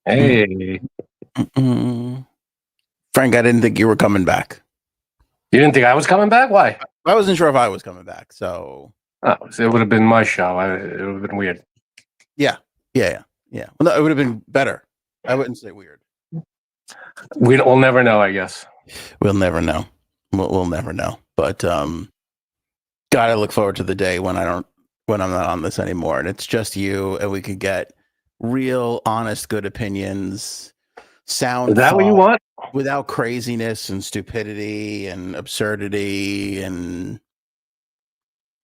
Hey, Mm-mm. Frank, I didn't think you were coming back. you didn't think I was coming back? Why? I wasn't sure if I was coming back. So Oh, it would have been my show. It would have been weird. yeah. Well, no, it would have been better. I wouldn't say weird. We'll never know, I guess. We'll never know. We'll never know. But God, I look forward to the day when I'm not on this anymore, and it's just you, and we could get real, honest, good opinions, sound Is that what you thought, want? without craziness and stupidity and absurdity and.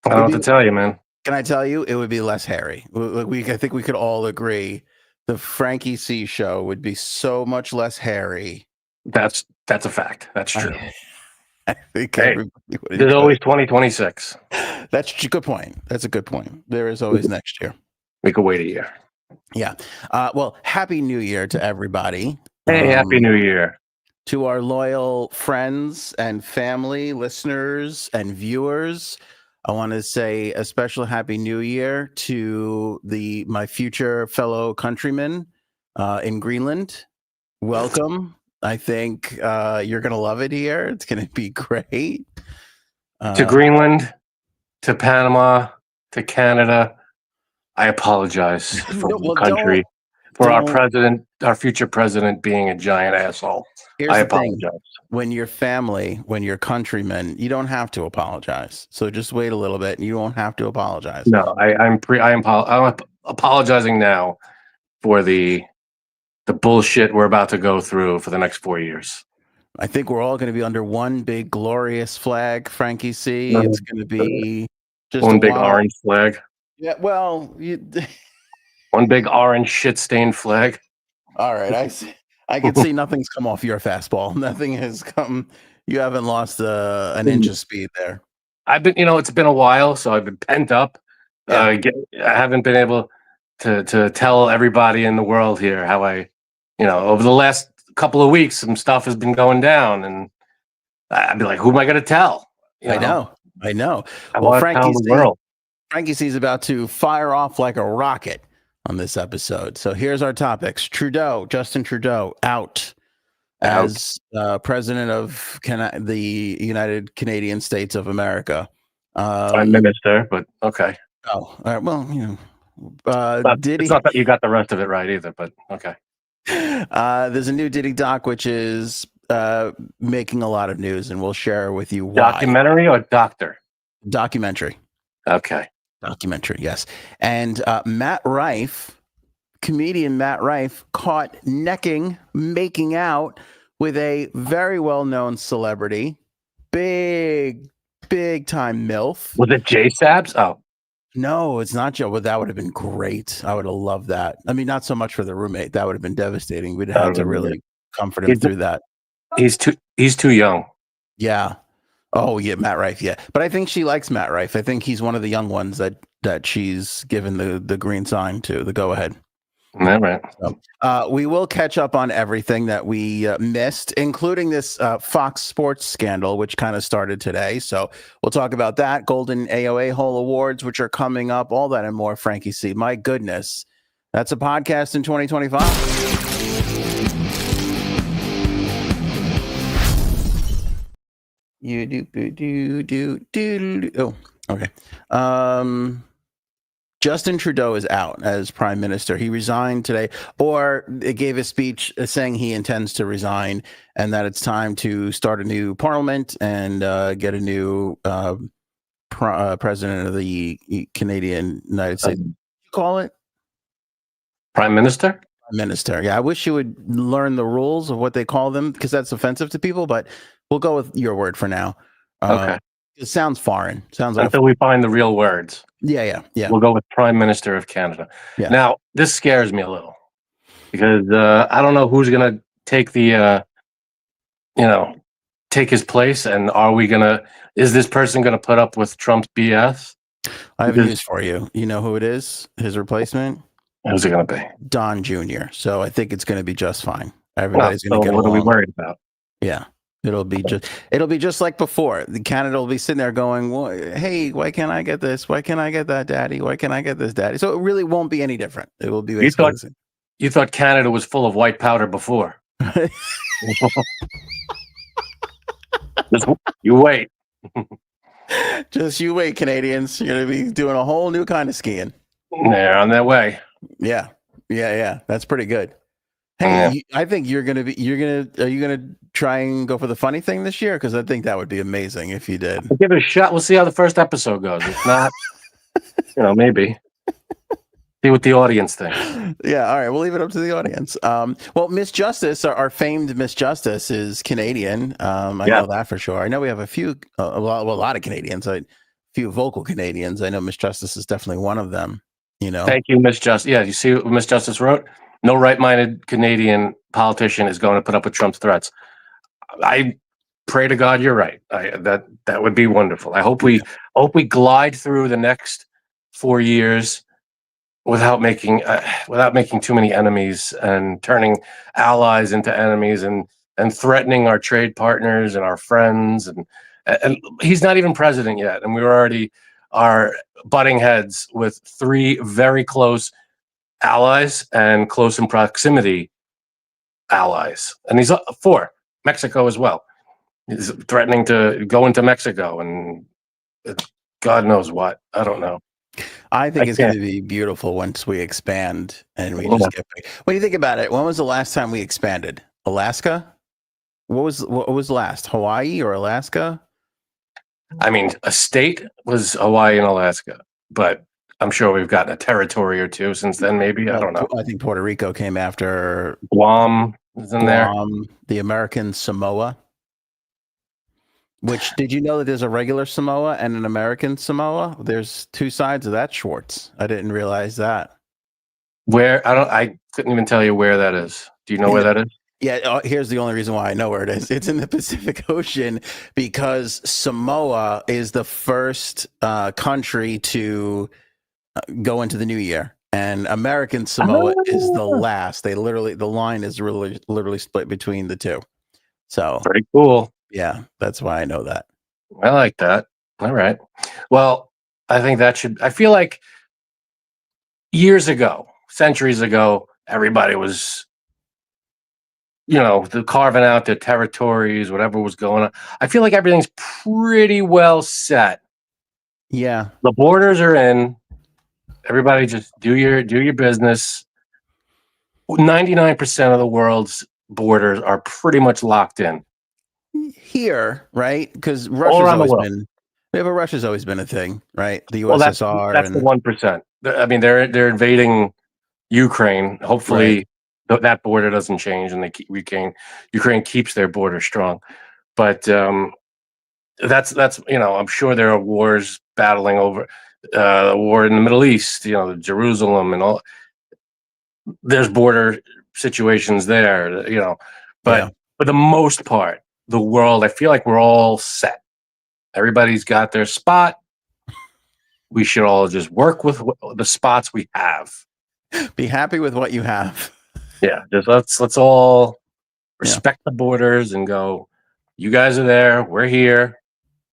I don't know what to tell you, man. Can I tell you, it would be less hairy. I think we could all agree the Frankie C show would be so much less hairy. That's a fact. That's true. I think Hey, everybody would there's enjoy always it. 2026. That's a good point. That's a good point. There is always next year. We could wait a year. Yeah. Well, Happy New Year to everybody. Hey, Happy New Year. To our loyal friends and family, listeners and viewers. I want to say a special Happy New Year to my future fellow countrymen in Greenland. Welcome. I think you're going to love it here. It's going to be great. To Greenland, to Panama, to Canada, I apologize for the country, for our future president being a giant asshole. I apologize. When you're family, when you're countrymen, you don't have to apologize. So just wait a little bit and you won't have to apologize. No, I'm apologizing now for the bullshit we're about to go through for the next 4 years. I think we're all going to be under one big glorious flag, Frankie C. It's going to be just one big orange flag. Yeah, well, one big orange shit-stained flag. All right, I can see nothing's come off your fastball. Nothing has come. You haven't lost an inch of speed there. I've been, it's been a while, so I've been pent up. Yeah. I haven't been able to tell everybody in the world here how over the last couple of weeks, some stuff has been going down, and I'd be like, who am I going to tell? I know. Well, Frankie C is about to fire off like a rocket on this episode. So here's our topics. Justin Trudeau, out as president of the United Canadian States of America. Prime Minister, but okay. Oh, all right. Well, it's not that you got the rest of it right either, but okay. There's a new Diddy Doc, which is making a lot of news, and we'll share with you why. Documentary or doctor? Documentary. Okay. Documentary, yes. And comedian Matt Rife, caught making out with a very well-known celebrity, big time MILF. Was it J Sabs? Oh. No, it's not Joe, but that would have been great. I would have loved that. I mean, not so much for the roommate. That would have been devastating. We'd have to really comfort him through that. He's too young. Yeah. Oh, yeah, Matt Rife, yeah. But I think she likes Matt Rife. I think he's one of the young ones that she's given the green sign to, the go-ahead. All right. So, we will catch up on everything that we missed, including this Fox Sports scandal, which kind of started today. So we'll talk about that. Golden AOA Hall Awards, which are coming up, all that and more, Frankie C. My goodness. That's a podcast in 2025. Oh, okay. Justin Trudeau is out as prime minister. He resigned today, or it gave a speech saying he intends to resign and that it's time to start a new parliament and get a new president of the Canadian United States. What do you call it? Prime minister? Prime minister. Yeah, I wish you would learn the rules of what they call them, because that's offensive to people, but we'll go with your word for now. Okay. It sounds foreign. Sounds like until we find the real words. Yeah. We'll go with Prime Minister of Canada. Yeah. Now, this scares me a little because I don't know who's going to take take his place, and is this person going to put up with Trump's BS? I have news for you. You know who it is? His replacement? Who's it going to be? Don Jr. So I think it's going to be just fine. Everybody's going to get along. What are we worried about? Yeah. It'll be just like before. Canada will be sitting there going, well, hey, why can't I get this? Why can't I get that, Daddy? Why can't I get this, Daddy? So it really won't be any different. It will be basically the same. you thought Canada was full of white powder before. Just you wait. Just you wait, Canadians. You're gonna be doing a whole new kind of skiing. They're on their way. Yeah. That's pretty good. Yeah. Hey, I think are you gonna try and go for the funny thing this year? Because I think that would be amazing if you did. We'll give it a shot. We'll see how the first episode goes. If not, maybe. See what the audience thinks. Yeah, all right. We'll leave it up to the audience. Well, Miss Justice, our famed Miss Justice, is Canadian. I know that for sure. I know we have a lot of Canadians. A few vocal Canadians. I know Miss Justice is definitely one of them. Thank you, Miss Justice. Yeah, you see what Miss Justice wrote? No right-minded Canadian politician is going to put up with Trump's threats. I pray to God you're right. That would be wonderful. I hope we glide through the next 4 years without making too many enemies and turning allies into enemies and threatening our trade partners and our friends and he's not even president yet, and we already are butting heads with 3 very close allies and close in proximity allies, and he's 4 Mexico as well. He's threatening to go into Mexico and God knows what. I don't know. I think it's going to be beautiful once we expand and we just get big. When you think about it, when was the last time we expanded? Alaska? What was last? Hawaii or Alaska? I mean, a state was Hawaii and Alaska, but I'm sure we've gotten a territory or 2 since then. Maybe I don't know. I think Puerto Rico came after Guam is in there. The American Samoa. Which, did you know that there's a regular Samoa and an American Samoa? There's 2 sides of that, Schwartz. I didn't realize that. Where? I couldn't even tell you where that is. Do you know where that is? Yeah, here's the only reason why I know where it is. It's in the Pacific Ocean because Samoa is the first country to go into the new year, and American Samoa is the last. The line is literally split between the 2. So pretty cool. Yeah, that's why I know that. I like that. All right. Well, I think I feel like years ago, centuries ago, everybody was, carving out their territories, whatever was going on. I feel like everything's pretty well set. Yeah. The borders are in. Everybody just do your business. 99% of the world's borders are pretty much locked in. Here, right? Because Russia's always been a thing, right? The USSR. That's the 1%. I mean, they're invading Ukraine. Hopefully, that border doesn't change, and Ukraine keeps their border strong. But that's I'm sure there are wars battling over the war in the Middle East. Jerusalem and all. There's border situations there. But for the most part, the world, I feel like we're all set. Everybody's got their spot. We should all just work with the spots we have. Be happy with what you have. Yeah, just let's all respect the borders and go. You guys are there. We're here.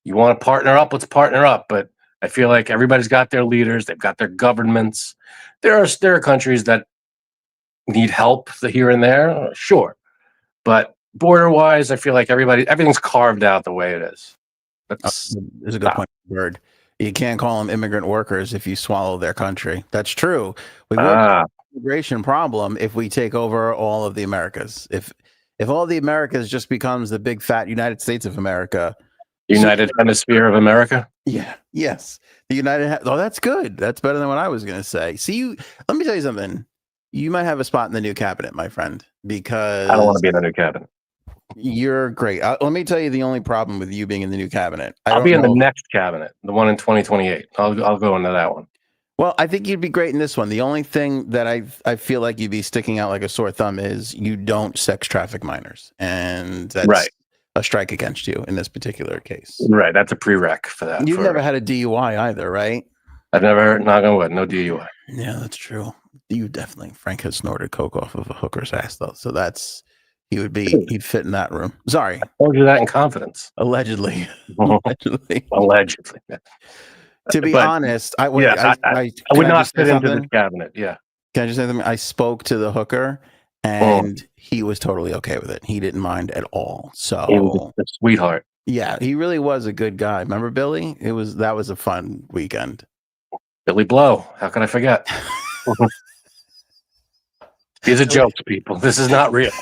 You want to partner up? Let's partner up. But I feel like everybody's got their leaders. They've got their governments. There are countries that need help here and there, sure, but border-wise, I feel like everything's carved out the way it is. There's a good point. Word. You can't call them immigrant workers if you swallow their country. That's true. We will have an immigration problem if we take over all of the Americas. If all the Americas just becomes the big fat United States of America. United Hemisphere of America? Yeah. Yes. The that's good. That's better than what I was going to say. See, let me tell you something. You might have a spot in the new cabinet, my friend, because I don't want to be in the new cabinet. You're great. Let me tell you the only problem with you being in the new cabinet. I'll be in the next cabinet, the one in 2028. I'll go into that one. Well, I think you'd be great in this one. The only thing that I feel like you'd be sticking out like a sore thumb is you don't sex traffic minors, and that's a strike against you in this particular case. Right, that's a prereq for that. You've never had a DUI either, right? I've never, knock on wood, no DUI. Yeah, that's true. You definitely. Frank has snorted coke off of a hooker's ass, though, so he'd fit in that room. Sorry. I told you that in confidence. Allegedly. Allegedly. To be honest, I would not fit into this cabinet. Yeah. Can I just say something? I spoke to the hooker, and he was totally okay with it. He didn't mind at all. He was So a sweetheart. yeah, he really was a good guy. Remember Billy? That was a fun weekend. Billy Blow. How can I forget? These are jokes, people. This is not real.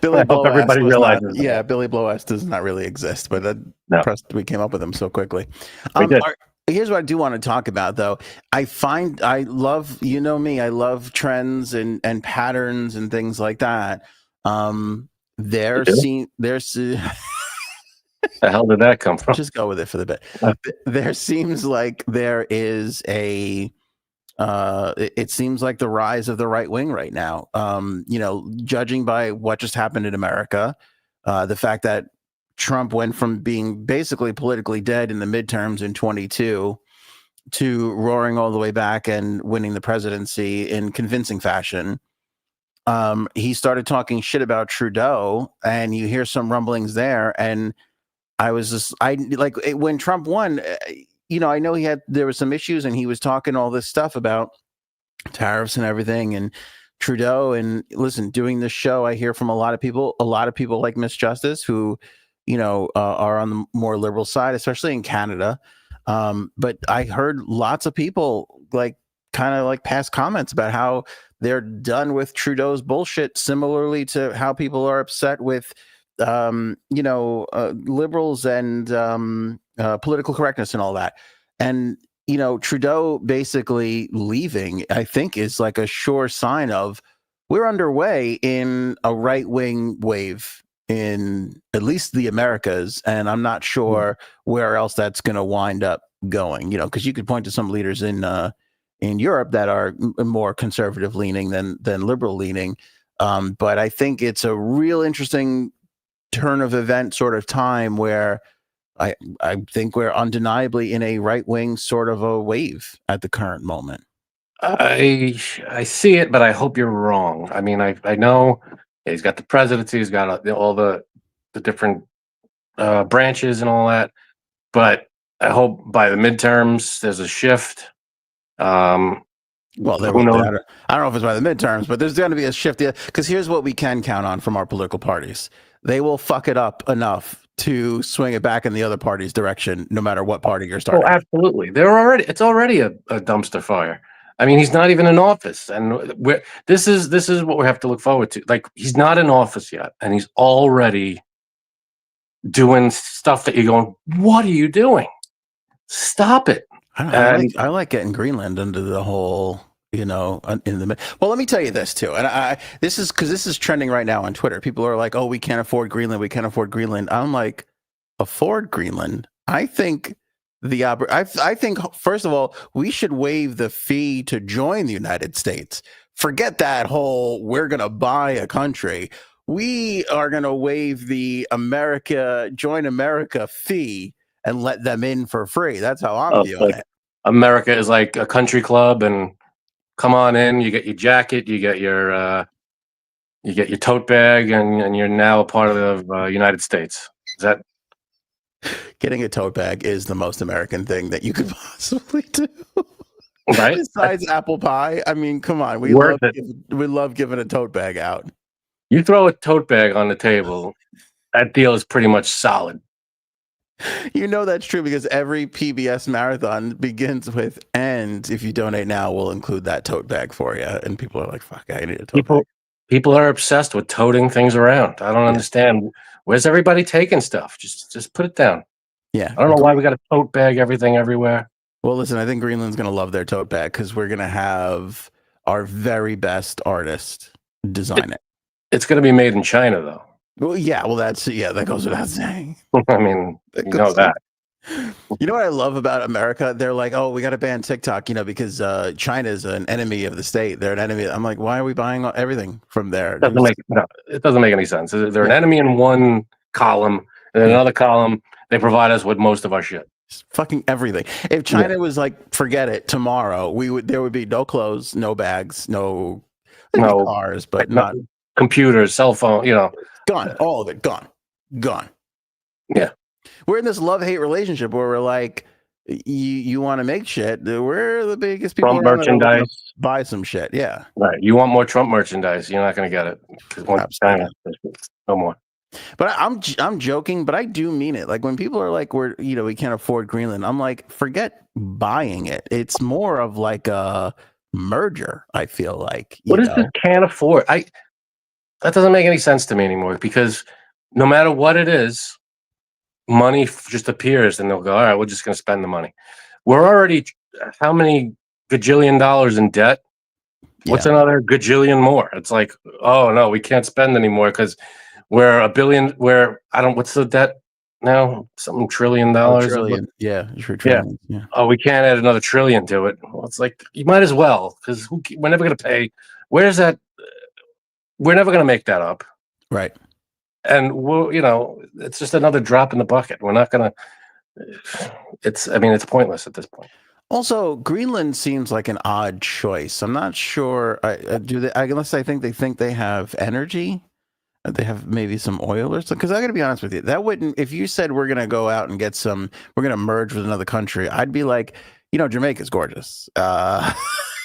Billy I hope everybody realizes that. Yeah, Billy Blow-esque does not really exist, but No, we came up with him so quickly. we did. Here's what I do want to talk about, though. I love, you know me, I love trends and patterns and things like that. There's The hell did that come from? just go with it for the bit. There seems like there is it seems like the rise of the right wing right now. Judging by what just happened in America, the fact that Trump went from being basically politically dead in the midterms in 22 to roaring all the way back and winning the presidency in convincing fashion. He started talking shit about Trudeau, and you hear some rumblings there. And when Trump won, I know there was some issues, and he was talking all this stuff about tariffs and everything, and Trudeau. And listen, doing this show, I hear from a lot of people like Miss Justice, who, are on the more liberal side, especially in Canada. But I heard lots of people kind of past comments about how they're done with Trudeau's bullshit, similarly to how people are upset with liberals and political correctness and all that. And Trudeau basically leaving, I think, is like a sure sign of we're underway in a right-wing wave in at least the Americas, and I'm not sure where else that's going to wind up going. Because you could point to some leaders in Europe that are more conservative leaning than liberal leaning, but I think it's a real interesting turn of event sort of time where I think we're undeniably in a right wing sort of a wave at the current moment. I see it, but I hope you're wrong. I mean, I know he's got the presidency, he's got all the different branches and all that, but I hope by the midterms there's a shift. Well, who knows? I don't know if it's by the midterms, but there's going to be a shift. Because here's what we can count on from our political parties: they will fuck it up enough to swing it back in the other party's direction, no matter what party you're starting. Oh, absolutely. It's already a dumpster fire. I mean, he's not even in office, and this is what we have to look forward to. Like, he's not in office yet, and he's already doing stuff that you're going, what are you doing? Stop it. I like getting Greenland into the whole, in the. Well, let me tell you this too, and this is trending right now on Twitter. People are like, "Oh, we can't afford Greenland. We can't afford Greenland." I'm like, afford Greenland? I think I think first of all, we should waive the fee to join the United States. Forget that whole we're going to buy a country. We are going to waive the Join America fee and let them in for free. That's how I'm viewing it. America is like a country club, and come on in. You get your jacket, you get your tote bag, and you're now a part of the United States. Is that? Getting a tote bag is the most American thing that you could possibly do. Right? Besides apple pie. I mean, come on. We love giving a tote bag out. You throw a tote bag on the table, that deal is pretty much solid. That's true because every PBS marathon begins with, and if you donate now, we'll include that tote bag for you. And people are like, fuck, I need a tote bag. People are obsessed with toting things around. I don't understand. Where's everybody taking stuff? Just put it down. Yeah. I don't know why we got a tote bag everything everywhere. Well, listen, I think Greenland's going to love their tote bag because we're going to have our very best artist design it. It's going to be made in China, though. Well, yeah. Well, that goes without saying. I mean, you know that. You know what I love about America? They're like, oh, we got to ban TikTok, because China is an enemy of the state. They're an enemy. I'm like, why are we buying everything from there? It doesn't make any sense. They're an enemy in one column, and in another column, they provide us with most of our shit. Fucking everything. If China was like, forget it, tomorrow, there would be no clothes, no bags, no cars, but not computers, cell phone, gone. All of it gone. Yeah. We're in this love-hate relationship where we're like, You want to make shit. We're the biggest people Trump around that are looking to merchandise. buy some shit. Yeah, Right. You want more Trump merchandise. You're not going to get it. 'Cause once China, absolutely. no more. But I'm joking, but I do mean it. Like when people are like, we can't afford Greenland. I'm like, forget buying it. It's more of like a merger. I feel like, What is this can't afford? That doesn't make any sense to me anymore because no matter what it is, money just appears and they'll go, all right, we're just going to spend the money. We're already how many gajillion dollars in debt? What's Yeah, another gajillion more? It's like, oh no, we can't spend anymore because we're a billion. What's the debt now? Something $1 trillion. oh, trillion. Yeah, sure, Yeah. trillion. Yeah, Oh, we can't add another trillion to it. Well, it's like you might as well because we're never going to pay. Where's that? We're never going to make that up. right. And it's just another drop in the bucket. We're not going to. It's pointless at this point. Also, Greenland seems like an odd choice. I'm not sure. Unless I think they have energy. They have maybe some oil or something. Because I got to be honest with you, that wouldn't. If you said we're gonna go out and get some, we're gonna merge with another country, I'd be like, Jamaica's gorgeous.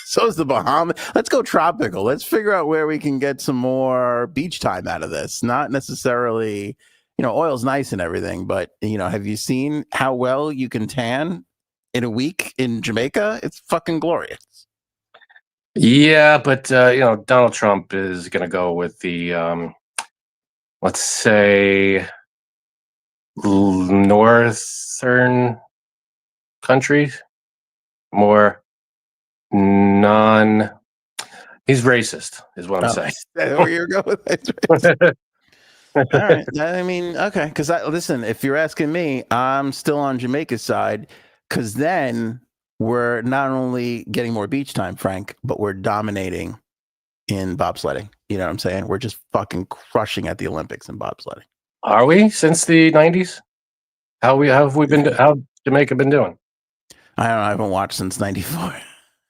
So is the Bahamas. Let's go tropical. Let's figure out where we can get some more beach time out of this. Not necessarily, oil's nice and everything, but have you seen how well you can tan in a week in Jamaica? It's fucking glorious. Yeah, but Donald Trump is going to go with the let's say northern countries, more non. He's racist, is what I'm saying. Is that where you're going with that? All right. I mean, okay. Because listen, if you're asking me, I'm still on Jamaica's side. Because then we're not only getting more beach time, Frank, but we're dominating in bobsledding. You know what I'm saying? We're just fucking crushing at the Olympics in bobsledding. Are we since the '90s? How have we been? How Jamaica been doing? I don't know. I haven't watched since '94.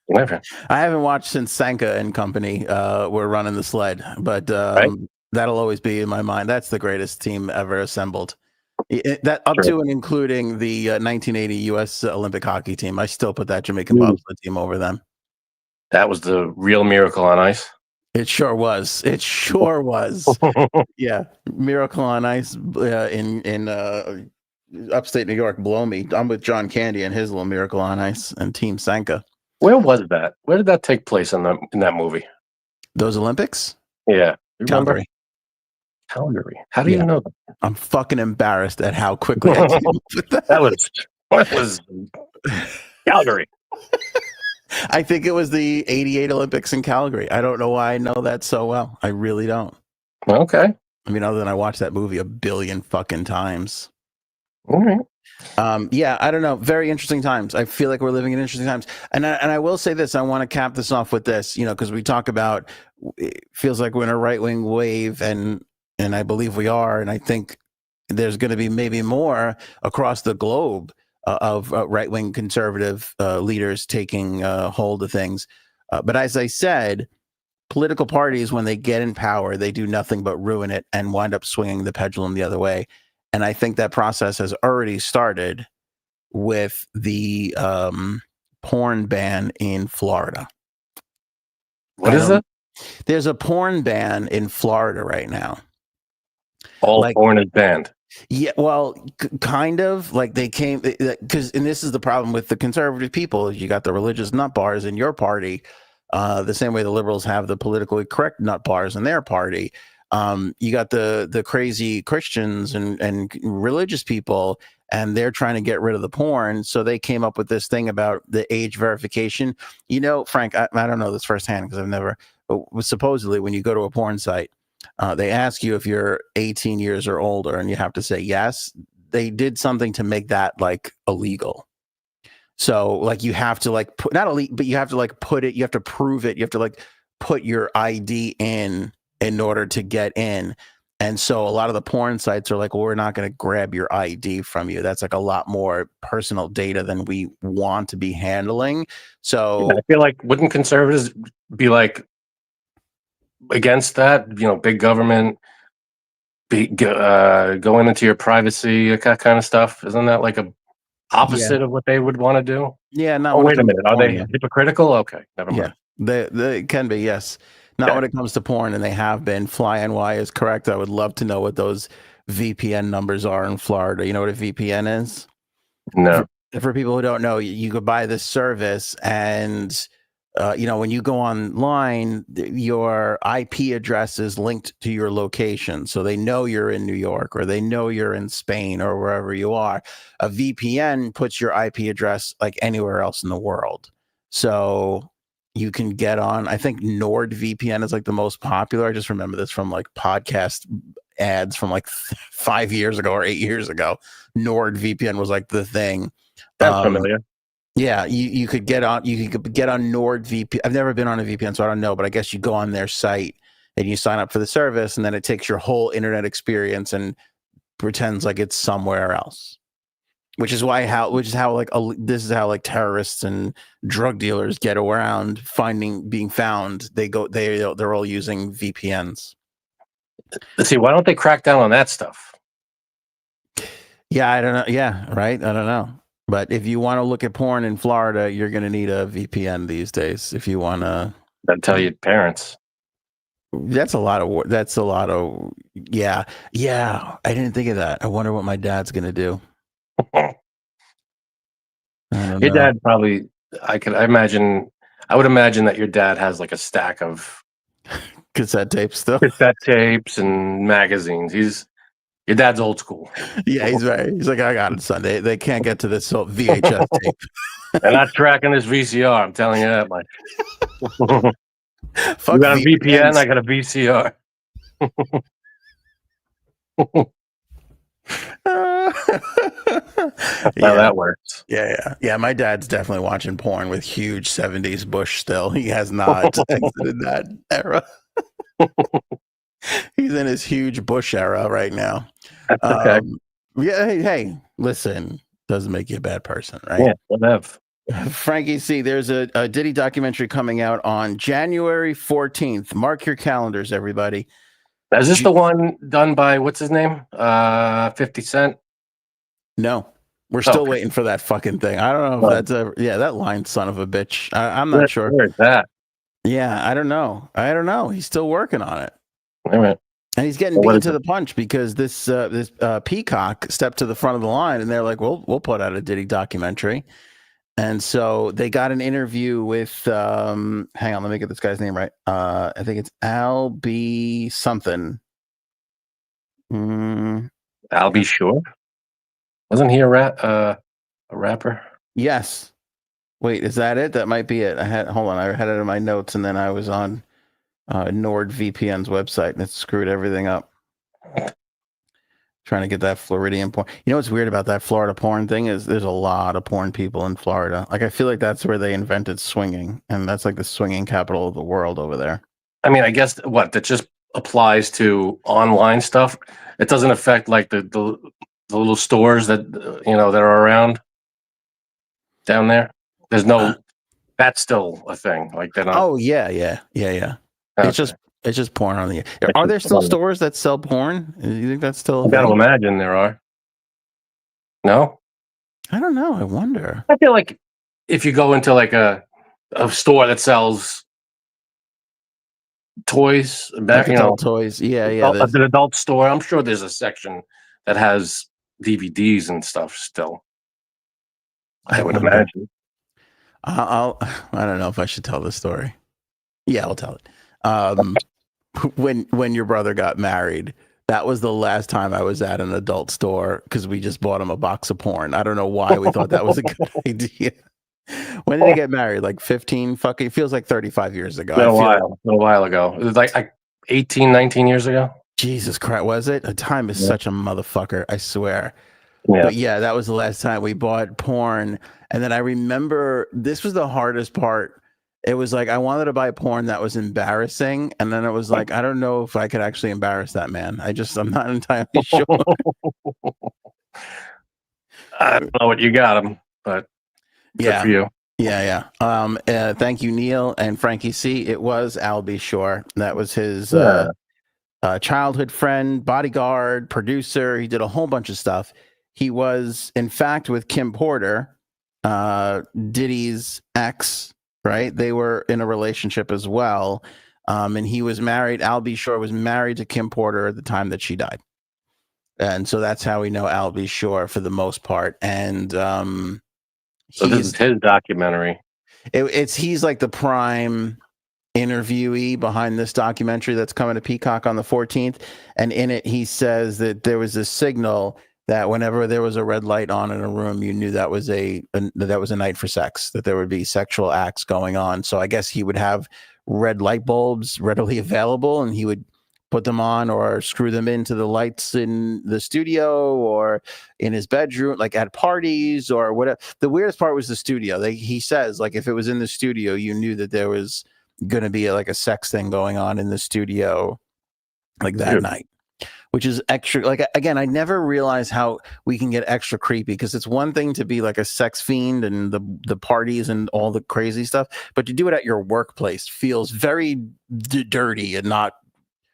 Never. I haven't watched since Sanka and company were running the sled, but Right? that'll always be in my mind. That's the greatest team ever assembled. That up Sure. to and including the 1980 U.S. Olympic hockey team. I still put that Jamaican Mm. bobsled team over them. That was the real miracle on ice. It sure was. It sure was. Yeah, Miracle on Ice in upstate New York. Blow me. I'm with John Candy and his little Miracle on Ice and Team Sanka. Where was that? Where did that take place in that movie? Those Olympics? Yeah, you remember? Calgary. Calgary. How do you know that? I'm fucking embarrassed at how quickly I came up with that. That was Calgary. I think it was the 88 Olympics in Calgary. I don't know why I know that so well. I really don't. Okay. I mean, other than I watched that movie a billion fucking times. All right. Yeah, I don't know. Very interesting times. I feel like we're living in interesting times. And I will say this. I want to cap this off with this, because we talk about, it feels like we're in a right-wing wave, and I believe we are. And I think there's going to be maybe more across the globe of right-wing conservative leaders taking hold of things. But as I said, political parties, when they get in power, they do nothing but ruin it and wind up swinging the pendulum the other way. And I think that process has already started with the porn ban in Florida. What is it? There's a porn ban in Florida right now. All porn is banned. Yeah, well, kind of like they came because, and this is the problem with the conservative people. You got the religious nut bars in your party, the same way the liberals have the politically correct nut bars in their party. You got the crazy Christians and religious people, and they're trying to get rid of the porn. So they came up with this thing about the age verification. Frank, I don't know this firsthand because I've never, but supposedly when you go to a porn site, they ask you if you're 18 years or older, and you have to say yes. They did something to make that like illegal. So like you have to like put, not illegal, but you have to like put it, you have to prove it. You have to like put your ID in order to get in. And so a lot of the porn sites are like, well, we're not going to grab your ID from you. That's like a lot more personal data than we want to be handling. So I feel like wouldn't conservatives be like against that? Big government going into your privacy, that kind of stuff. Isn't that like a opposite of what they would want to do. Yeah, not Oh, when it wait a comes to minute. Are porn. they Yeah, hypocritical? Okay, never yeah. mind. They can be, yes. Not Okay. when it comes to porn, and they have been. Fly NY is correct. I would love to know what those VPN numbers are in Florida. You know what a VPN is? No. For people who don't know, you could buy this service, and when you go online, your IP address is linked to your location, so they know you're in New York or they know you're in Spain or wherever you are. A VPN puts your IP address like anywhere else in the world, so you can get on. I think NordVPN is like the most popular. I just remember this from like podcast ads from like 5 years ago or 8 years ago. NordVPN was like the thing. That's familiar. Yeah, you could get on NordVPN. I've never been on a VPN, so I don't know, but I guess you go on their site and you sign up for the service, and then it takes your whole internet experience and pretends like it's somewhere else. Which is how like terrorists and drug dealers get around being found. They're all using VPNs. Let's see. Why don't they crack down on that stuff? Yeah, I don't know. Yeah, right. I don't know. But if you want to look at porn in Florida, you're going to need a VPN these days. If you want to, I'd tell your parents. that's a lot of. Yeah. I didn't think of that. I wonder what my dad's going to do. I don't Your know. dad probably. I would imagine that your dad has like a stack of Cassette tapes still. cassette tapes and magazines. Your dad's old school. Yeah, he's like, I got it, son. They can't get to this VHS tape. They're not tracking this VCR. I'm telling you that much. Fuck You got a VPNs. VPN. I got a VCR. That's how that works. Yeah. My dad's definitely watching porn with huge 70s bush still. He has not exited that era. He's in his huge bush era right now. That's okay. Yeah, hey, listen, doesn't make you a bad person, right? Yeah, whatever. Frankie C, there's a Diddy documentary coming out on January 14th. Mark your calendars, everybody. Is this the one done by what's his name? 50 Cent? No. We're still Okay. waiting for that fucking thing. I don't know if that's that line, son of a bitch. I'm not sure. Where is that? Yeah, I don't know. He's still working on it. All right. And he's getting beaten to the punch because this Peacock stepped to the front of the line, and they're like, we'll put out a Diddy documentary. And so they got an interview with, hang on, let me get this guy's name right. I think it's Al B something. I'll be sure. Wasn't he a rapper? Yes. Wait, is that it? That might be it. I had it in my notes, and then I was on NordVPN's website, and it screwed everything up. Trying to get that Floridian porn. You know what's weird about that Florida porn thing is there's a lot of porn people in Florida. Like I feel like that's where they invented swinging, and that's like the swinging capital of the world over there. I mean, I guess that just applies to online stuff. It doesn't affect like the little stores that that are around down there. There's no. That's still a thing. Like they're not. Oh yeah. Okay. It's just porn on the. Are there still stores that sell porn? Do you think that's still? I gotta imagine there are. No, I don't know. I wonder. I feel like if you go into like a store that sells toys, toys, yeah, an adult store, I'm sure there's a section that has DVDs and stuff still. I would imagine. I don't know if I should tell this story. Yeah, I'll tell it. When your brother got married, that was the last time I was at an adult store because we just bought him a box of porn. I don't know why we thought that was a good idea. When did he get married? Like 15 fucking, it feels like 35 years ago. A while ago. It was like 18, 19 years ago. Jesus Christ, was it? Time is such a motherfucker, I swear. Yeah. But yeah, that was the last time we bought porn. And then I remember this was the hardest part. It was like I wanted to buy porn that was embarrassing, and then it was like I don't know if I could actually embarrass that man. I'm not entirely sure. I don't know what you got him, but good for you. Yeah. Thank you, Neil and Frankie C. It was Al B. Shore. That was his childhood friend, bodyguard, producer. He did a whole bunch of stuff. he was in fact with Kim Porter, Diddy's ex, right? They were in a relationship as well. And he was married. Al B. Shore was married to Kim Porter at the time that she died. And so that's how we know Al B. Shore for the most part. And So this is his documentary. He's like the prime interviewee behind this documentary that's coming to Peacock on the 14th. And in it, he says that there was a signal that whenever there was a red light on in a room, you knew that was a night for sex, that there would be sexual acts going on. So I guess he would have red light bulbs readily available, and he would put them on or screw them into the lights in the studio or in his bedroom, like at parties or whatever. The weirdest part was the studio. He says, like, if it was in the studio, you knew that there was going to be like a sex thing going on in the studio like that night, which is extra. Like, again, I never realized how we can get extra creepy, because it's one thing to be like a sex fiend and the parties and all the crazy stuff, but to do it at your workplace feels very dirty and not.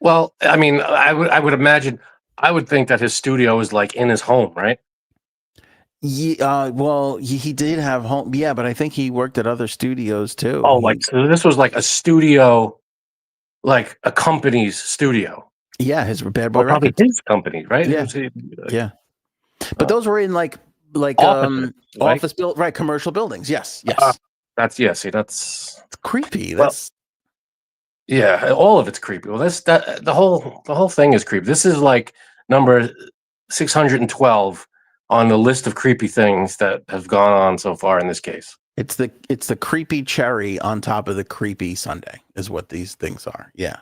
Well, I mean, I would imagine, I would think that his studio is like in his home, right? Yeah, well, he did have home. Yeah, but I think he worked at other studios too. Oh, like, so this was like a studio, like a company's studio. Yeah, his Bad Boy probably Records. his company, right? Yeah, yeah. But those were in like office build, right? Commercial buildings. Yes. That's that's it's creepy. That's all of it's creepy. Well, the whole thing is creepy. This is like number 612 on the list of creepy things that have gone on so far in this case. It's the creepy cherry on top of the creepy sundae is what these things are. Yeah.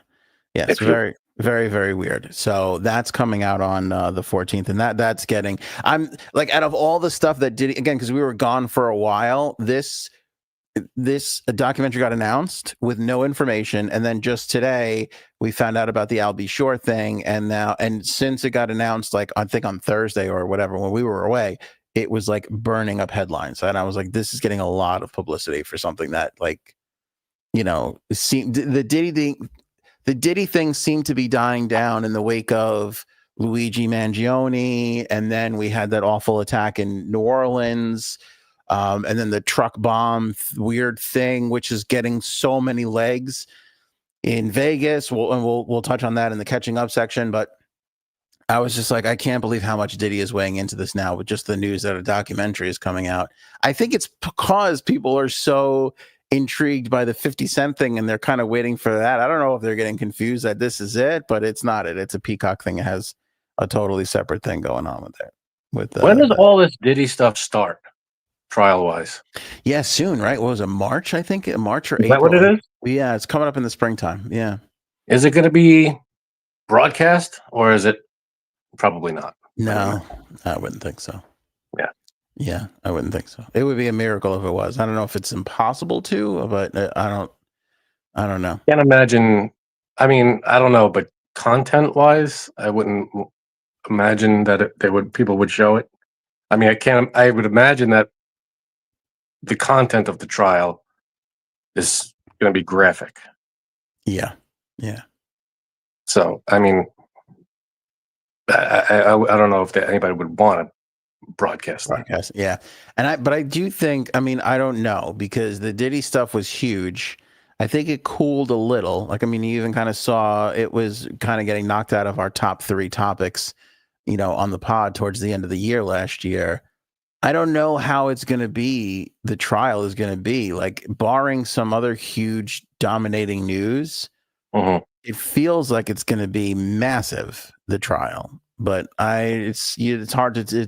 It's very, very, very weird. So that's coming out on the 14th, and that's getting. I'm like, out of all the stuff that did, again, because we were gone for a while, this documentary got announced with no information, and then just today we found out about the Al B. Shore thing, and since it got announced, like I think on Thursday or whatever when we were away, it was like burning up headlines, and I was like, this is getting a lot of publicity for something that, like, the Diddy thing seemed to be dying down in the wake of Luigi Mangione, and then we had that awful attack in New Orleans. And then the truck bomb weird thing, which is getting so many legs in Vegas. We'll touch on that in the catching up section. But I was just like, I can't believe how much Diddy is weighing into this now with just the news that a documentary is coming out. I think it's because people are so intrigued by the 50 Cent thing, and they're kind of waiting for that. I don't know if they're getting confused that this is it, but it's not it. It's a Peacock thing. It has a totally separate thing going on with it. When does all this Diddy stuff start? Trial wise, yeah, soon, right? What was it, March? I think March or April. Is that what it is? Yeah, it's coming up in the springtime. Yeah. Is it going to be broadcast, or is it probably not? No, I wouldn't think so. Yeah, I wouldn't think so. It would be a miracle if it was. I don't know if it's impossible to, but I don't know. Can't imagine. I mean, I don't know, but content wise, I wouldn't imagine that people would show it. I mean, I would imagine that the content of the trial is going to be graphic. Yeah. So, I mean, I don't know if anybody would want to broadcast that. Yeah. But I do think, I mean, I don't know, because the Diddy stuff was huge. I think it cooled a little. Like, I mean, you even kind of saw it was kind of getting knocked out of our top 3 topics, on the pod towards the end of the year last year. I don't know how it's going to be. The trial is going to be like, barring some other huge dominating news. Mm-hmm. It feels like it's going to be massive, the trial, but it's hard to,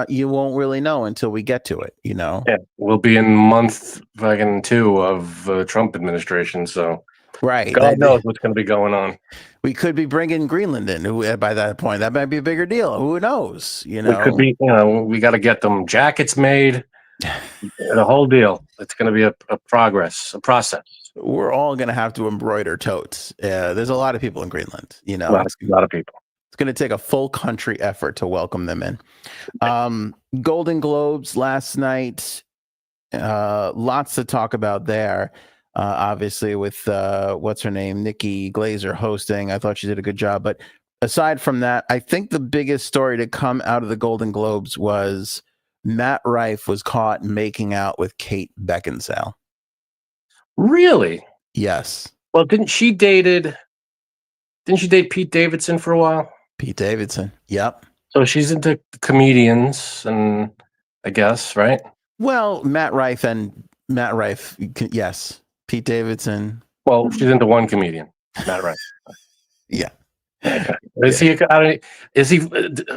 you won't really know until we get to it, Yeah, we'll be in month 2 of the Trump administration. So right. God knows what's going to be going on. We could be bringing Greenland in by that point. That might be a bigger deal. Who knows? It could be, we got to get them jackets made, the whole deal. It's going to be a process. We're all going to have to embroider totes. There's a lot of people in Greenland, a lot of people. It's going to take a full country effort to welcome them in. Golden Globes last night. Lots to talk about there. Obviously with what's her name, Nikki Glazer hosting. I thought she did a good job, but aside from that, I think the biggest story to come out of the Golden Globes was Matt Rife was caught making out with Kate Beckinsale. Really? Yes. Well, didn't she date Pete Davidson for a while? Pete Davidson. Yep. So she's into comedians, and I guess, right? Well, Matt Rife, yes. Pete Davidson. Well, she's into one comedian, Matt Rife. Yeah. Okay. Is he? Is he?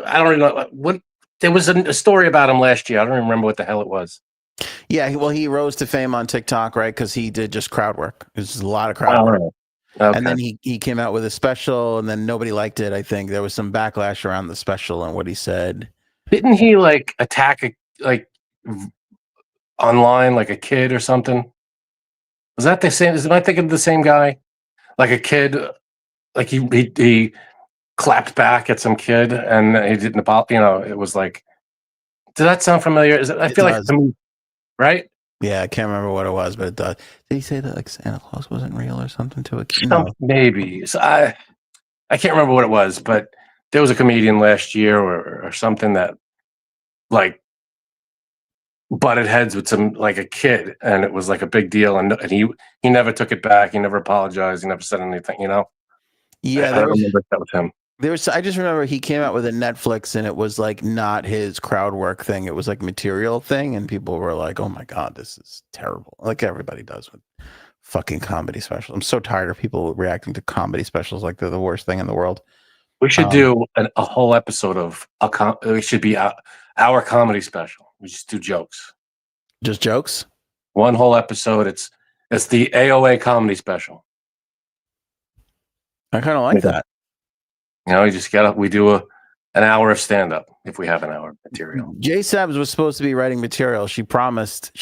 I don't even know what. There was a story about him last year. I don't even remember what the hell it was. Yeah. Well, he rose to fame on TikTok, right? Because he did just crowd work. There's a lot of crowd work. Right. Okay. And then he came out with a special, and then nobody liked it. I think there was some backlash around the special and what he said. Didn't he like attack online like a kid or something? Was that the same? Am I thinking of the same guy? Like a kid, like he clapped back at some kid and he didn't apologize. You know, it was like, does that sound familiar? I feel like, right? Yeah, I can't remember what it was, but it does. Did he say that like Santa Claus wasn't real or something to it? No. Maybe. So I can't remember what it was, but there was a comedian last year or something that like butted heads with some like a kid, and it was like a big deal, and he never took it back. He never apologized. He never said anything. You know. Yeah, I don't remember if that was him. I just remember he came out with a Netflix, and it was like not his crowd work thing. It was like material thing, and people were like, "Oh my god, this is terrible!" Like everybody does with fucking comedy specials. I'm so tired of people reacting to comedy specials like they're the worst thing in the world. We should do a whole episode of it should be our comedy special. We just do jokes. Just jokes? One whole episode. It's the AOA comedy special. I kind of like that. You know, you just we do an hour of stand-up if we have an hour of material. Jay Sabs was supposed to be writing material. She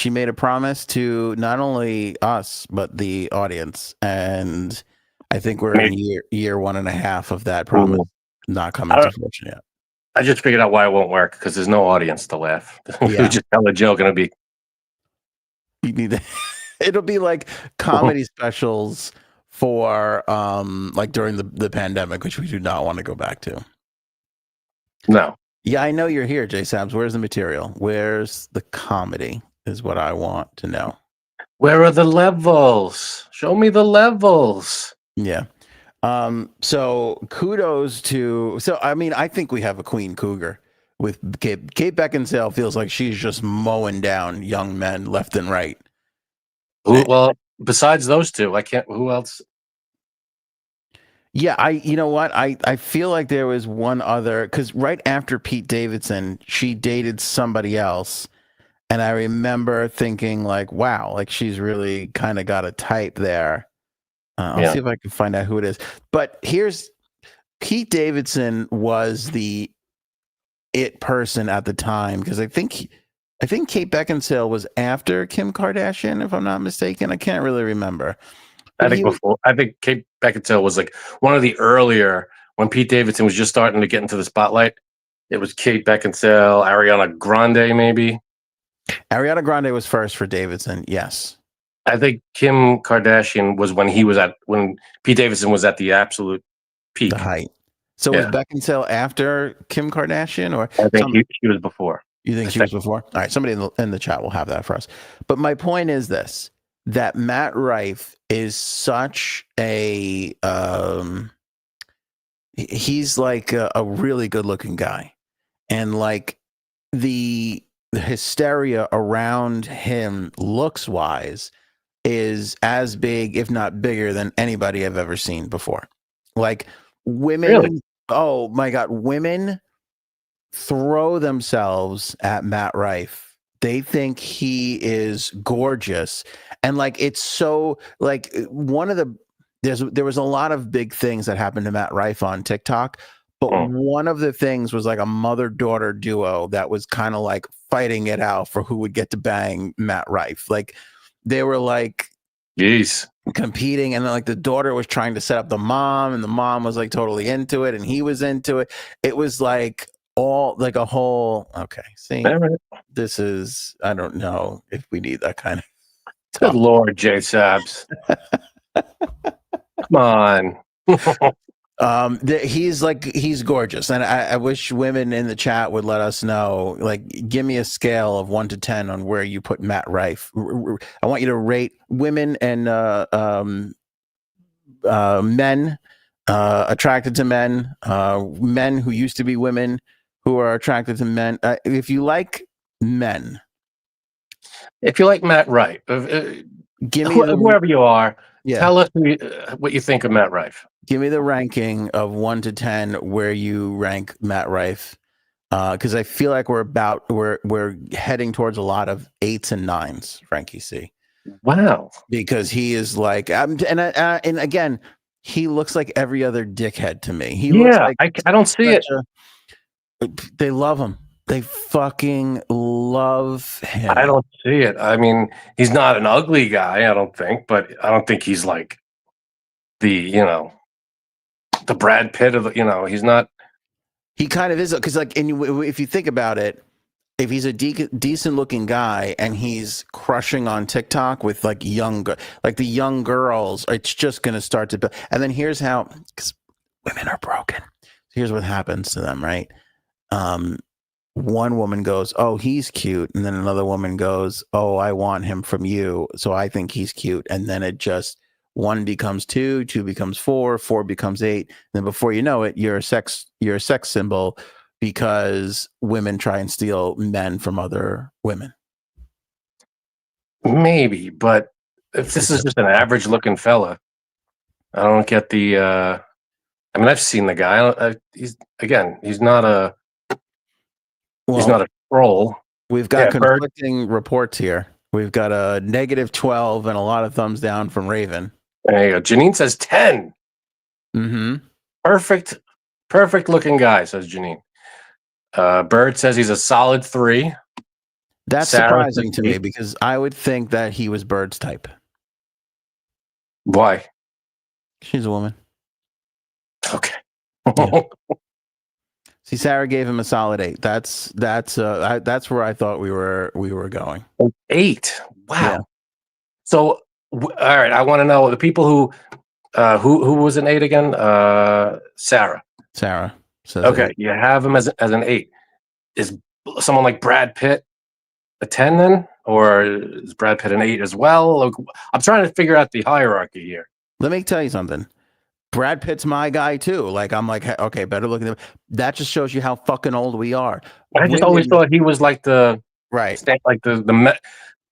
made a promise to not only us, but the audience. And I think we're in year 1.5 of that promise not coming to fruition yet. I just figured out why it won't work, because there's no audience to laugh. Yeah. You just tell a joke and it'll be. It'll be like comedy specials for like during the pandemic, which we do not want to go back to. No. Yeah, I know you're here, Jay Sabs. Where's the material? Where's the comedy is what I want to know. Where are the levels? Show me the levels. Yeah. So kudos to, I mean, I think we have a queen cougar with Kate Beckinsale. Feels like she's just mowing down young men left and right. Well, besides those two, I can't, who else? Yeah, you know what? I feel like there was one other, because right after Pete Davidson, she dated somebody else. And I remember thinking like, wow, like she's really kind of got a type there. I'll see if I can find out who it is. But Pete Davidson was the it person at the time, because I think Kate Beckinsale was after Kim Kardashian, if I'm not mistaken. I can't really remember. I think before. I think Kate Beckinsale was like one of the earlier, when Pete Davidson was just starting to get into the spotlight. It was Kate Beckinsale, Ariana Grande, maybe. Ariana Grande was first for Davidson, yes. I think Kim Kardashian was when Pete Davidson was at the absolute peak. The height. So was Beckinsale after Kim Kardashian, or I think she was before. You think she was before? All right, somebody in the chat will have that for us. But my point is this: that Matt Rife is such a he's like a really good looking guy, and like the hysteria around him looks wise is as big, if not bigger, than anybody I've ever seen before. Like women, really? Oh my God, women throw themselves at Matt Rife. They think he is gorgeous. And like, it's so like there was a lot of big things that happened to Matt Rife on TikTok. But one of the things was like a mother-daughter duo that was kind of like fighting it out for who would get to bang Matt Rife. Like they were like competing, and then like the daughter was trying to set up the mom, and the mom was like totally into it, and he was into it. It was like all like a whole see, this is, I don't know if we need that kind of talk. Good Lord, Jay Sabs. Come on. He's gorgeous, and I wish women in the chat would let us know. Like, give me a scale of 1 to 10 on where you put Matt Rife. I want you to rate women and men attracted to men, men who used to be women who are attracted to men. If you like men, If you like Matt Rife, give me whoever you are, yeah. tell us what you think of Matt Rife. Give me the ranking of 1 to 10 where you rank Matt Rife, because I feel like we're heading towards a lot of 8s and 9s, Frankie C. Wow, Because he is like, and again, he looks like every other dickhead to me. He looks yeah, like I don't see it. They love him. They fucking love him. I don't see it. I mean, he's not an ugly guy, I don't think, but I don't think he's like the Brad Pitt of he's not. He kind of is, because like, if you think about it, if he's a decent looking guy and he's crushing on TikTok with like the young girls, it's just going to start to build. And then here's how, because women are broken. Here's what happens to them, right? One woman goes, "Oh, he's cute," and then another woman goes, "Oh, I want him from you, so I think he's cute." And then it just 1 becomes 2, 2 becomes 4, 4 becomes 8. And then before you know it, you're a sex symbol because women try and steal men from other women. Maybe, but if this is just an average looking fella, I don't get the. I mean, I've seen the guy. He's not a. He's not a troll. We've got conflicting reports here. We've got a -12 and a lot of thumbs down from Raven. There you go. Janine says 10. Mm-hmm. Perfect looking guy, says Janine. Bird says he's a solid 3. That's Sarah surprising to me because I would think that he was Bird's type. Why? She's a woman. Okay. Yeah. See, Sarah gave him a solid 8. That's where I thought we were going. 8. Wow. Yeah. So, all right. I want to know the people who was an 8 again. Sarah. Sarah says okay. 8. You have him as an 8. Is someone like Brad Pitt a 10 then, or is Brad Pitt an 8 as well? Like, I'm trying to figure out the hierarchy here. Let me tell you something. Brad Pitt's my guy too. Like, I'm like, okay, better looking. That just shows you how fucking old we are. I just always thought he was like the right, like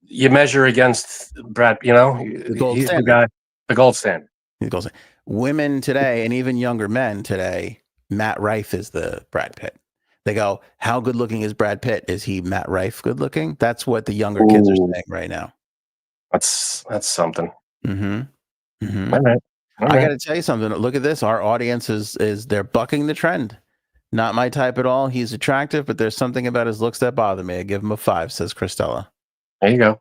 you measure against Brad. the gold he's standard. the guy, the gold standard. Women today, and even younger men today, Matt Rife is the Brad Pitt. They go, how good looking is Brad Pitt? Is he Matt Rife good looking? That's what the younger kids are saying right now. That's something. Mm-hmm. Mm-hmm. All right. I got to tell you something. Look at this. Our audience is they're bucking the trend. Not my type at all. He's attractive, but there's something about his looks that bother me. I give him a 5, says Christella. There you go.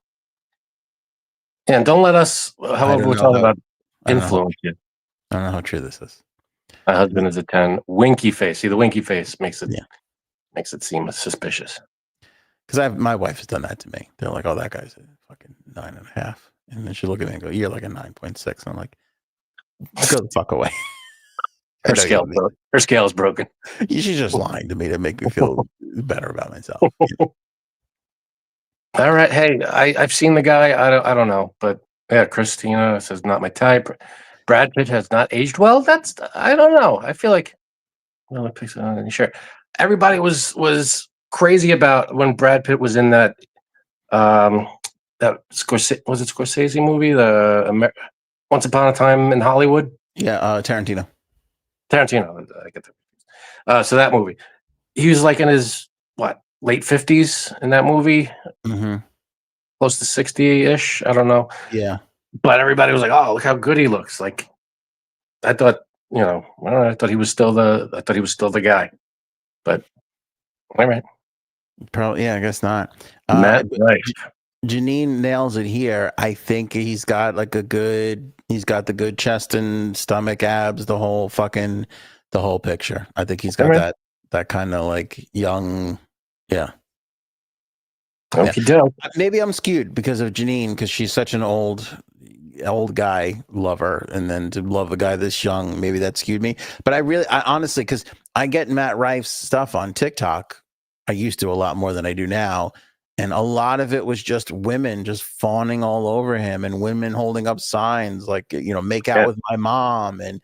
And don't let us, however we're talking about, influence you. I don't know how true this is. My husband is a 10. Winky face. See, the winky face makes it seem suspicious. Because my wife has done that to me. They're like, "Oh, that guy's a fucking 9.5," and then she look at me and go, "You're like a 9.6." I'm like, "Go the fuck away." Her scale is broken. She's just lying to me to make me feel better about myself. All right. Hey, I've seen the guy. I don't know, but yeah, Christina says not my type. Brad Pitt has not aged well. I don't know. I feel like sure. Everybody was crazy about when Brad Pitt was in that Scorsese movie, the Once Upon a Time in Hollywood. Yeah, Tarantino. I get that. So that movie, he was like in his late 50s in that movie, close to 60-ish. I don't know. Yeah, but everybody was like, "Oh, look how good he looks!" Like, I thought, I thought he was still the guy. But all right, probably. Yeah, I guess not. Matt Rife. Janine nails it here. I think he's got the good chest and stomach, abs, the whole picture. I think he's got that kind of like young, yeah. Okay, yeah. Maybe I'm skewed because of Janine, because she's such an old old guy lover, and then to love a guy this young, maybe that skewed me. But I honestly, because I get Matt Rife's stuff on TikTok. I used to a lot more than I do now. And a lot of it was just women just fawning all over him, and women holding up signs like, make out with my mom. And,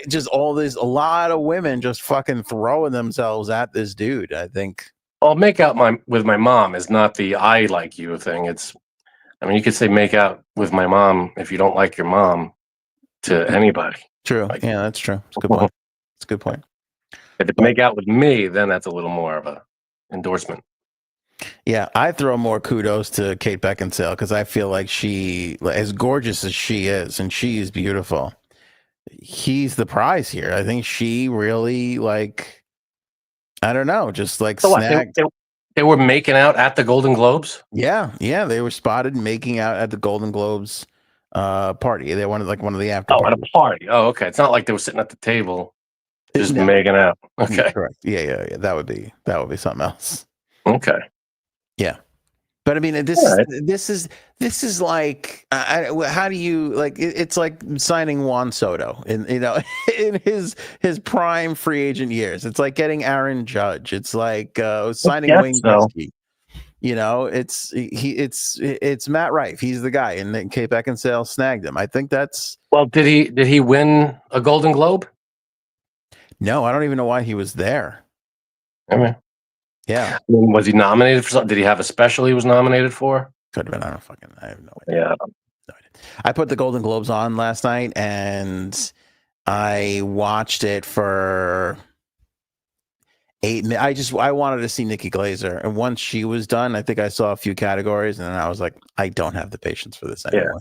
just all this, a lot of women just fucking throwing themselves at this dude, I think. Well, make out with my mom is not the I like you thing. You could say make out with my mom if you don't like your mom to anybody. True. Like, yeah, that's true. It's a good point. It's a good point. If it's make out with me, then that's a little more of a endorsement. Yeah, I throw more kudos to Kate Beckinsale because I feel like she, as gorgeous as she is, and she is beautiful, he's the prize here. I think she really, I don't know, just snagged. They were making out at the Golden Globes? Yeah, they were spotted making out at the Golden Globes party. They wanted one of the after parties. At a party. Oh, okay. It's not like they were sitting at the table just making out. Okay. Correct. Yeah. That would be something else. Okay. Yeah. But I mean, this is like, how do you it's like signing Juan Soto in in his prime free agent years. It's like getting Aaron Judge. It's like signing Wayne Gretzky. It's Matt Rife. He's the guy, and then Kate Beckinsale snagged him. I think that's. Well, did he win a Golden Globe? No, I don't even know why he was there. I mean, yeah. Was he nominated for something? Did he have a special he was nominated for? Could have been. I have no idea. Yeah. No idea. I put the Golden Globes on last night, and I watched it for 8 minutes. I wanted to see Nikki Glaser, and once she was done, I think I saw a few categories, and then I was like, I don't have the patience for this anymore. Yeah.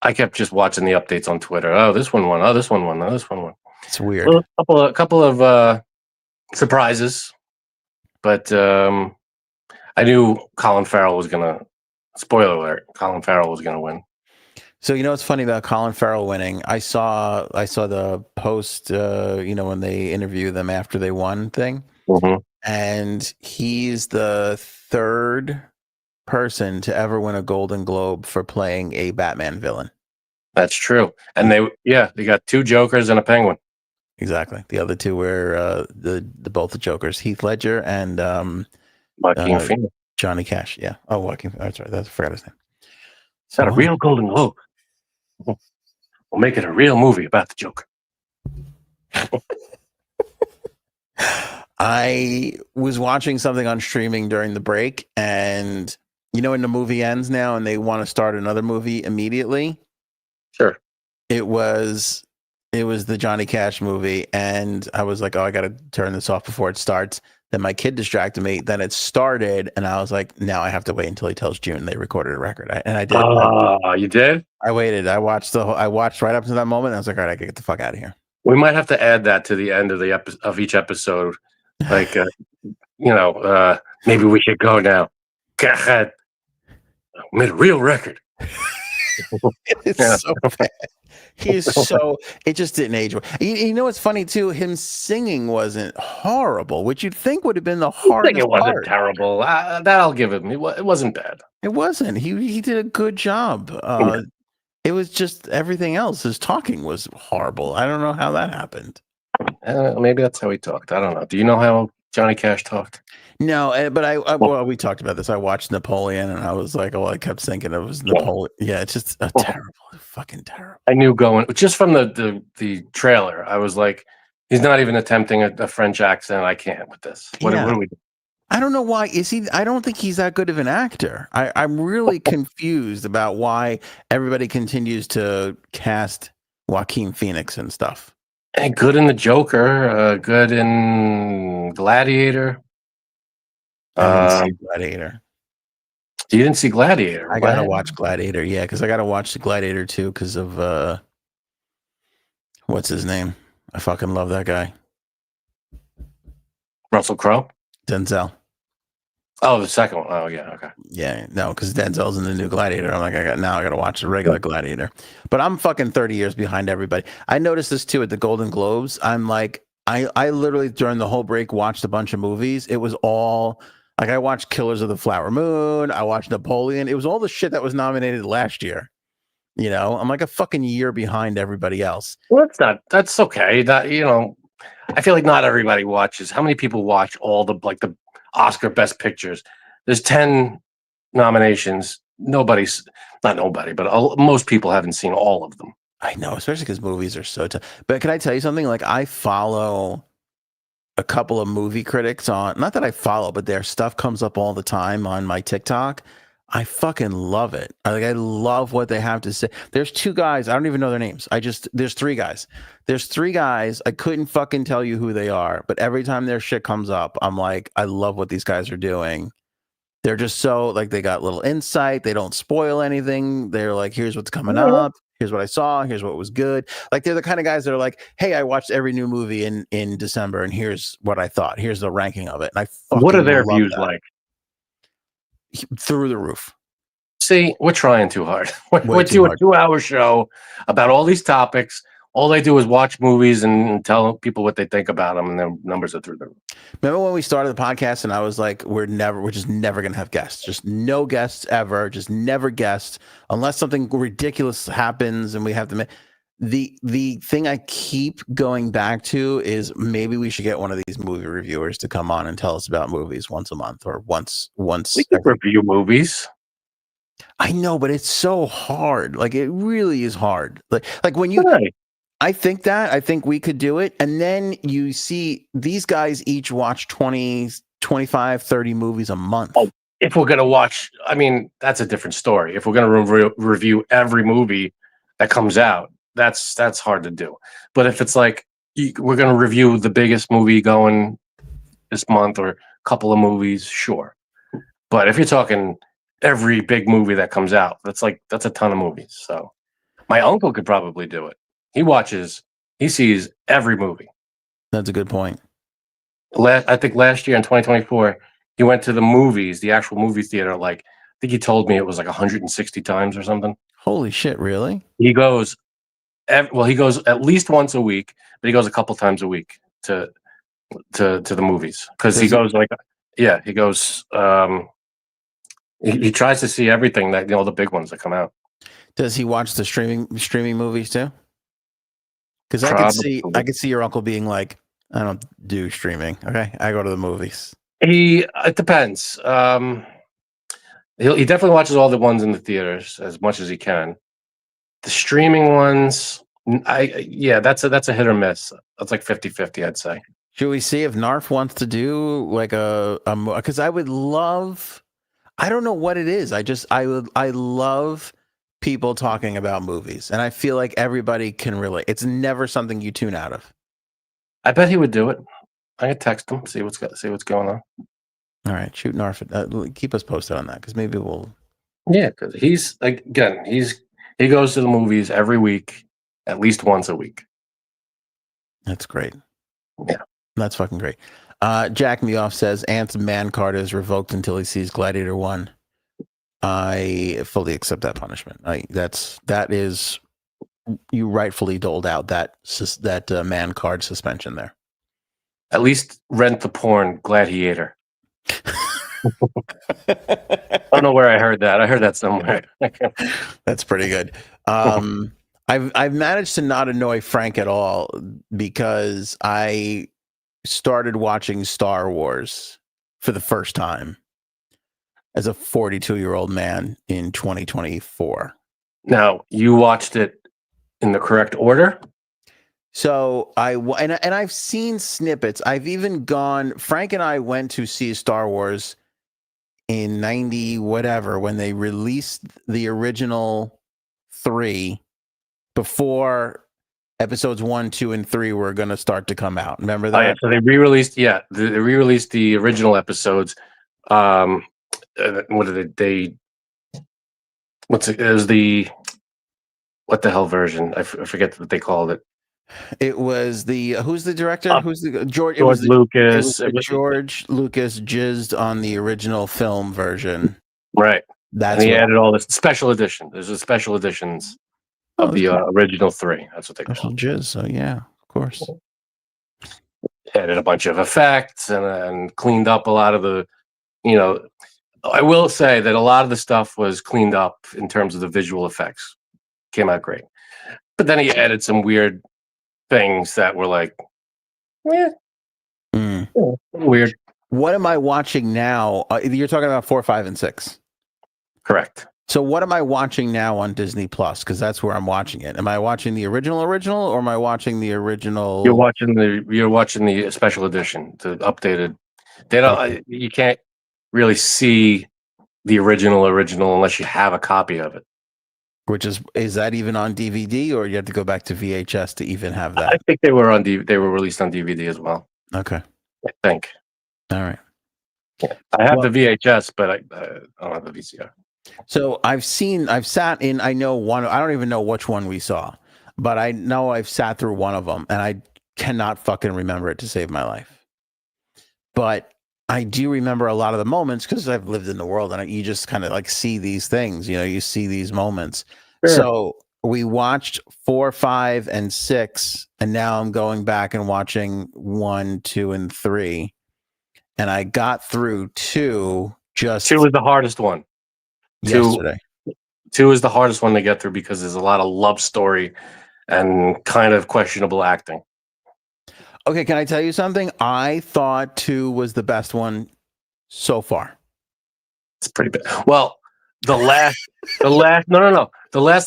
I kept just watching the updates on Twitter. Oh, this one won. Oh, this one won. Oh, this one won. It's weird. Well, a couple of surprises, but I knew Colin Farrell was gonna. Spoiler alert: Colin Farrell was gonna win. So what's funny about Colin Farrell winning? I saw the post, when they interview them after they won thing, and he's the third person to ever win a Golden Globe for playing a Batman villain. That's true, and they got 2 Jokers and a Penguin. Exactly. The other 2 were both the Jokers, Heath Ledger and Joaquin Phoenix. Johnny Cash. Yeah. Oh, Joaquin. That's right. I forgot his name. So, a real Golden Globe. We'll make it a real movie about the Joker. I was watching something on streaming during the break, and when the movie ends now and they want to start another movie immediately. Sure. It was the Johnny Cash movie, and I was like, oh, I got to turn this off before it starts. Then my kid distracted me. Then it started, and I was like, now I have to wait until he tells June they recorded a record. And I did. Oh, you did? I waited. I watched right up to that moment. And I was like, all right, I can get the fuck out of here. We might have to add that to the end of of each episode. Like, maybe we should go now. God, made a real record. It's so bad. It just didn't age well. You know what's funny too? Him singing wasn't horrible, which you'd think would have been the hardest it wasn't part. Terrible. That I'll give him. It wasn't bad. It wasn't. He did a good job. It was just everything else. His talking was horrible. I don't know how that happened. Maybe that's how he talked. I don't know. Do you know how Johnny Cash talked? No, but we talked about this. I watched Napoleon, and I was like, I kept thinking it was Napoleon. Yeah, it's just fucking terrible. I knew going just from the trailer. I was like, he's not even attempting a French accent. I can't with this. What are we doing? I don't know why. Is he? I don't think he's that good of an actor. I'm really confused about why everybody continues to cast Joaquin Phoenix and stuff. And good in the Joker. Good in Gladiator. I didn't see Gladiator. You didn't see Gladiator? I gotta watch Gladiator. Yeah, because I gotta watch the Gladiator too. Because of what's his name? I fucking love that guy. Russell Crowe. Denzel. Oh, the second one. Oh, yeah. Okay. Yeah, no, because Denzel's in the new Gladiator. I'm like, I got to watch the regular Gladiator. But I'm fucking 30 years behind everybody. I noticed this too at the Golden Globes. I'm like, I literally during the whole break watched a bunch of movies. It was all like I watched Killers of the Flower Moon. I watched Napoleon. It was all the shit that was nominated last year. I'm like a fucking year behind everybody else. Well, that's okay. That, I feel like not everybody watches. How many people watch all the Oscar Best Pictures? There's 10 nominations. Not nobody, but most people haven't seen all of them. I know, especially because movies are so tough. But can I tell you something? Like, I follow a couple of movie critics on, not that I follow, but their stuff comes up all the time on my TikTok. I fucking love it. I love what they have to say. There's two guys. I don't even know their names. There's three guys. There's three guys. I couldn't fucking tell you who they are, but every time their shit comes up, I'm like, I love what these guys are doing. They're just so like, they got little insight. They don't spoil anything. They're like, here's what's coming up. Here's what I saw. Here's what was good. Like, they're the kind of guys that are like, hey, I watched every new movie in December, and here's what I thought. Here's the ranking of it. And I fucking What are their love views that. like? Through the roof. See, we're trying too hard. We're too doing hard. a 2-hour show about all these topics. All they do is watch movies and tell people what they think about them, and their numbers are through the roof. Remember when we started the podcast and I was like, we're just never going to have guests. Just no guests ever. Just never guests unless something ridiculous happens and we have to make. The thing I keep going back to is maybe we should get one of these movie reviewers to come on and tell us about movies once a month or once. We can review movies. I know, but it's so hard. Like, it really is hard. Like when you, Right. I think we could do it. And then you see these guys each watch 20, 25, 30 movies a month. Oh, if we're going to watch, I mean, that's a different story. If we're going to review every movie that comes out, that's hard to do. But if it's like, we're going to review the biggest movie going this month or a couple of movies, sure. But if you're talking every big movie that comes out, that's a ton of movies. So my uncle could probably do it. He sees every movie. That's a good point. I think last year in 2024, he went to the movies, the actual movie theater. I think he told me it was like 160 times or something. Holy shit! Really? He goes, he goes at least once a week, but he goes a couple times a week to the movies because he goes he goes. He tries to see everything that the big ones that come out. Does he watch the streaming movies too? Because I could see your uncle being like, I don't do streaming. Okay, I go to the movies. It depends. He definitely watches all the ones in the theaters as much as he can. The streaming ones, that's a hit or miss. That's like 50-50, I'd say. Should we see if Narf wants to do like because I would love. I don't know what it is. I love people talking about movies, and I feel like everybody can relate. It's never something you tune out of. I bet he would do it. I could text him, see what's going on. All right, shoot Narf. Keep us posted on that because maybe we'll. Yeah, because he goes to the movies every week, at least once a week. That's great. Yeah, that's fucking great. Jack Me Off says Ant's man card is revoked until he sees Gladiator 1. I fully accept that punishment. That is you rightfully doled out that man card suspension there. At least rent the porn Gladiator. I don't know where I heard that. I heard that somewhere. That's pretty good. I've managed to not annoy Frank at all because I started watching Star Wars for the first time as a 42-year-old man in 2024. Now, you watched it in the correct order? So I've seen snippets. I've even gone. Frank and I went to see Star Wars in 90 whatever when they released the original 3 before episodes 1, 2, and 3 were going to start to come out. Remember that? Oh, yeah. So they re-released. Yeah, they re-released the original episodes. What did they? What the hell version? I forget what they called it. It was who's the director? Who's the George? George Lucas. George Lucas jizzed on the original film version. Right. And he added all this special edition. There's the special editions of the original 3. That's what they call it. Jizz. So yeah, of course. Added a bunch of effects and cleaned up a lot of the, I will say that a lot of the stuff was cleaned up in terms of the visual effects. came out great. But then he added some weird things that were like, weird. What am I watching now? You're talking about 4, 5, and 6. Correct. So what am I watching now on Disney Plus? Because that's where I'm watching it. Am I watching the original, or am I watching the original? You're watching the special edition, the updated. They don't. You can't really see the original unless you have a copy of it. Which is that even on DVD, or you have to go back to VHS to even have that? I think they were they were released on DVD as well. Okay. I think. All right. Yeah. I have the VHS, but I don't have the VCR. So I've sat in, I know one, I don't even know which one we saw, but I know I've sat through one of them and I cannot fucking remember it to save my life. But I do remember a lot of the moments because I've lived in the world and you just kind of like see these things, you see these moments. Sure. So we watched 4, 5, and 6, and now I'm going back and watching 1, 2, and 3. And I got through 2 just... 2 was the hardest one. Yesterday. 2 is the hardest one to get through because there's a lot of love story and kind of questionable acting. Okay, can I tell you something? I thought 2 was the best one so far. It's pretty bad. Well, the last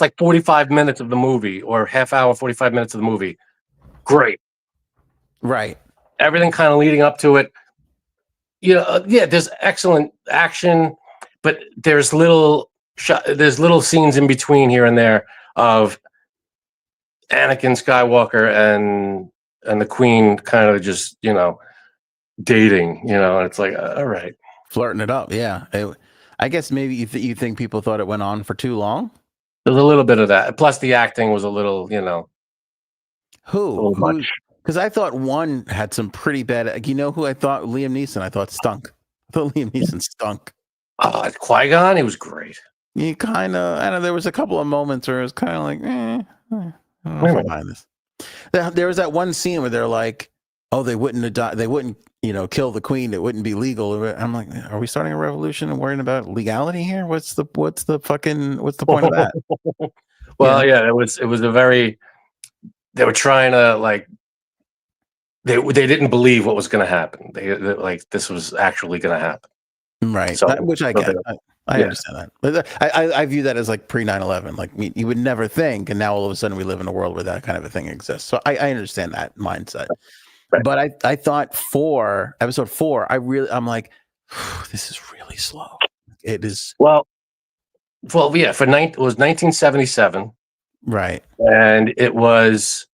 like 45 minutes of the movie, or half hour, 45 minutes of the movie, great. Right. Everything kind of leading up to it. There's excellent action, but there's little scenes in between here and there of Anakin Skywalker and the Queen kind of just, dating, and it's like, all right. Flirting it up, yeah. I guess maybe you think people thought it went on for too long? There's a little bit of that. Plus the acting was a little, Who? much. Because I thought 1 had some pretty bad... You know who I thought? Liam Neeson, I thought stunk. I thought Liam Neeson stunk. Qui-Gon, he was great. He kind of... I don't know, there was a couple of moments where it was kind of like, I don't know if I mind this. There was that one scene where they're like, oh, they wouldn't have died. They wouldn't, kill the Queen. It wouldn't be legal. I'm like, are we starting a revolution and worrying about legality here? What's the point of that? Well, yeah, it was a very... They were trying to, like... They didn't believe what was going to happen. They like this was actually going to happen, right? So, which I get. I understand that. But I view that as like pre 9/11. Like you would never think, and now all of a sudden we live in a world where that kind of a thing exists. So I understand that mindset. Right. But I thought episode 4, I'm like, this is really slow. It is. Well, yeah. It was 1977, right? And it was.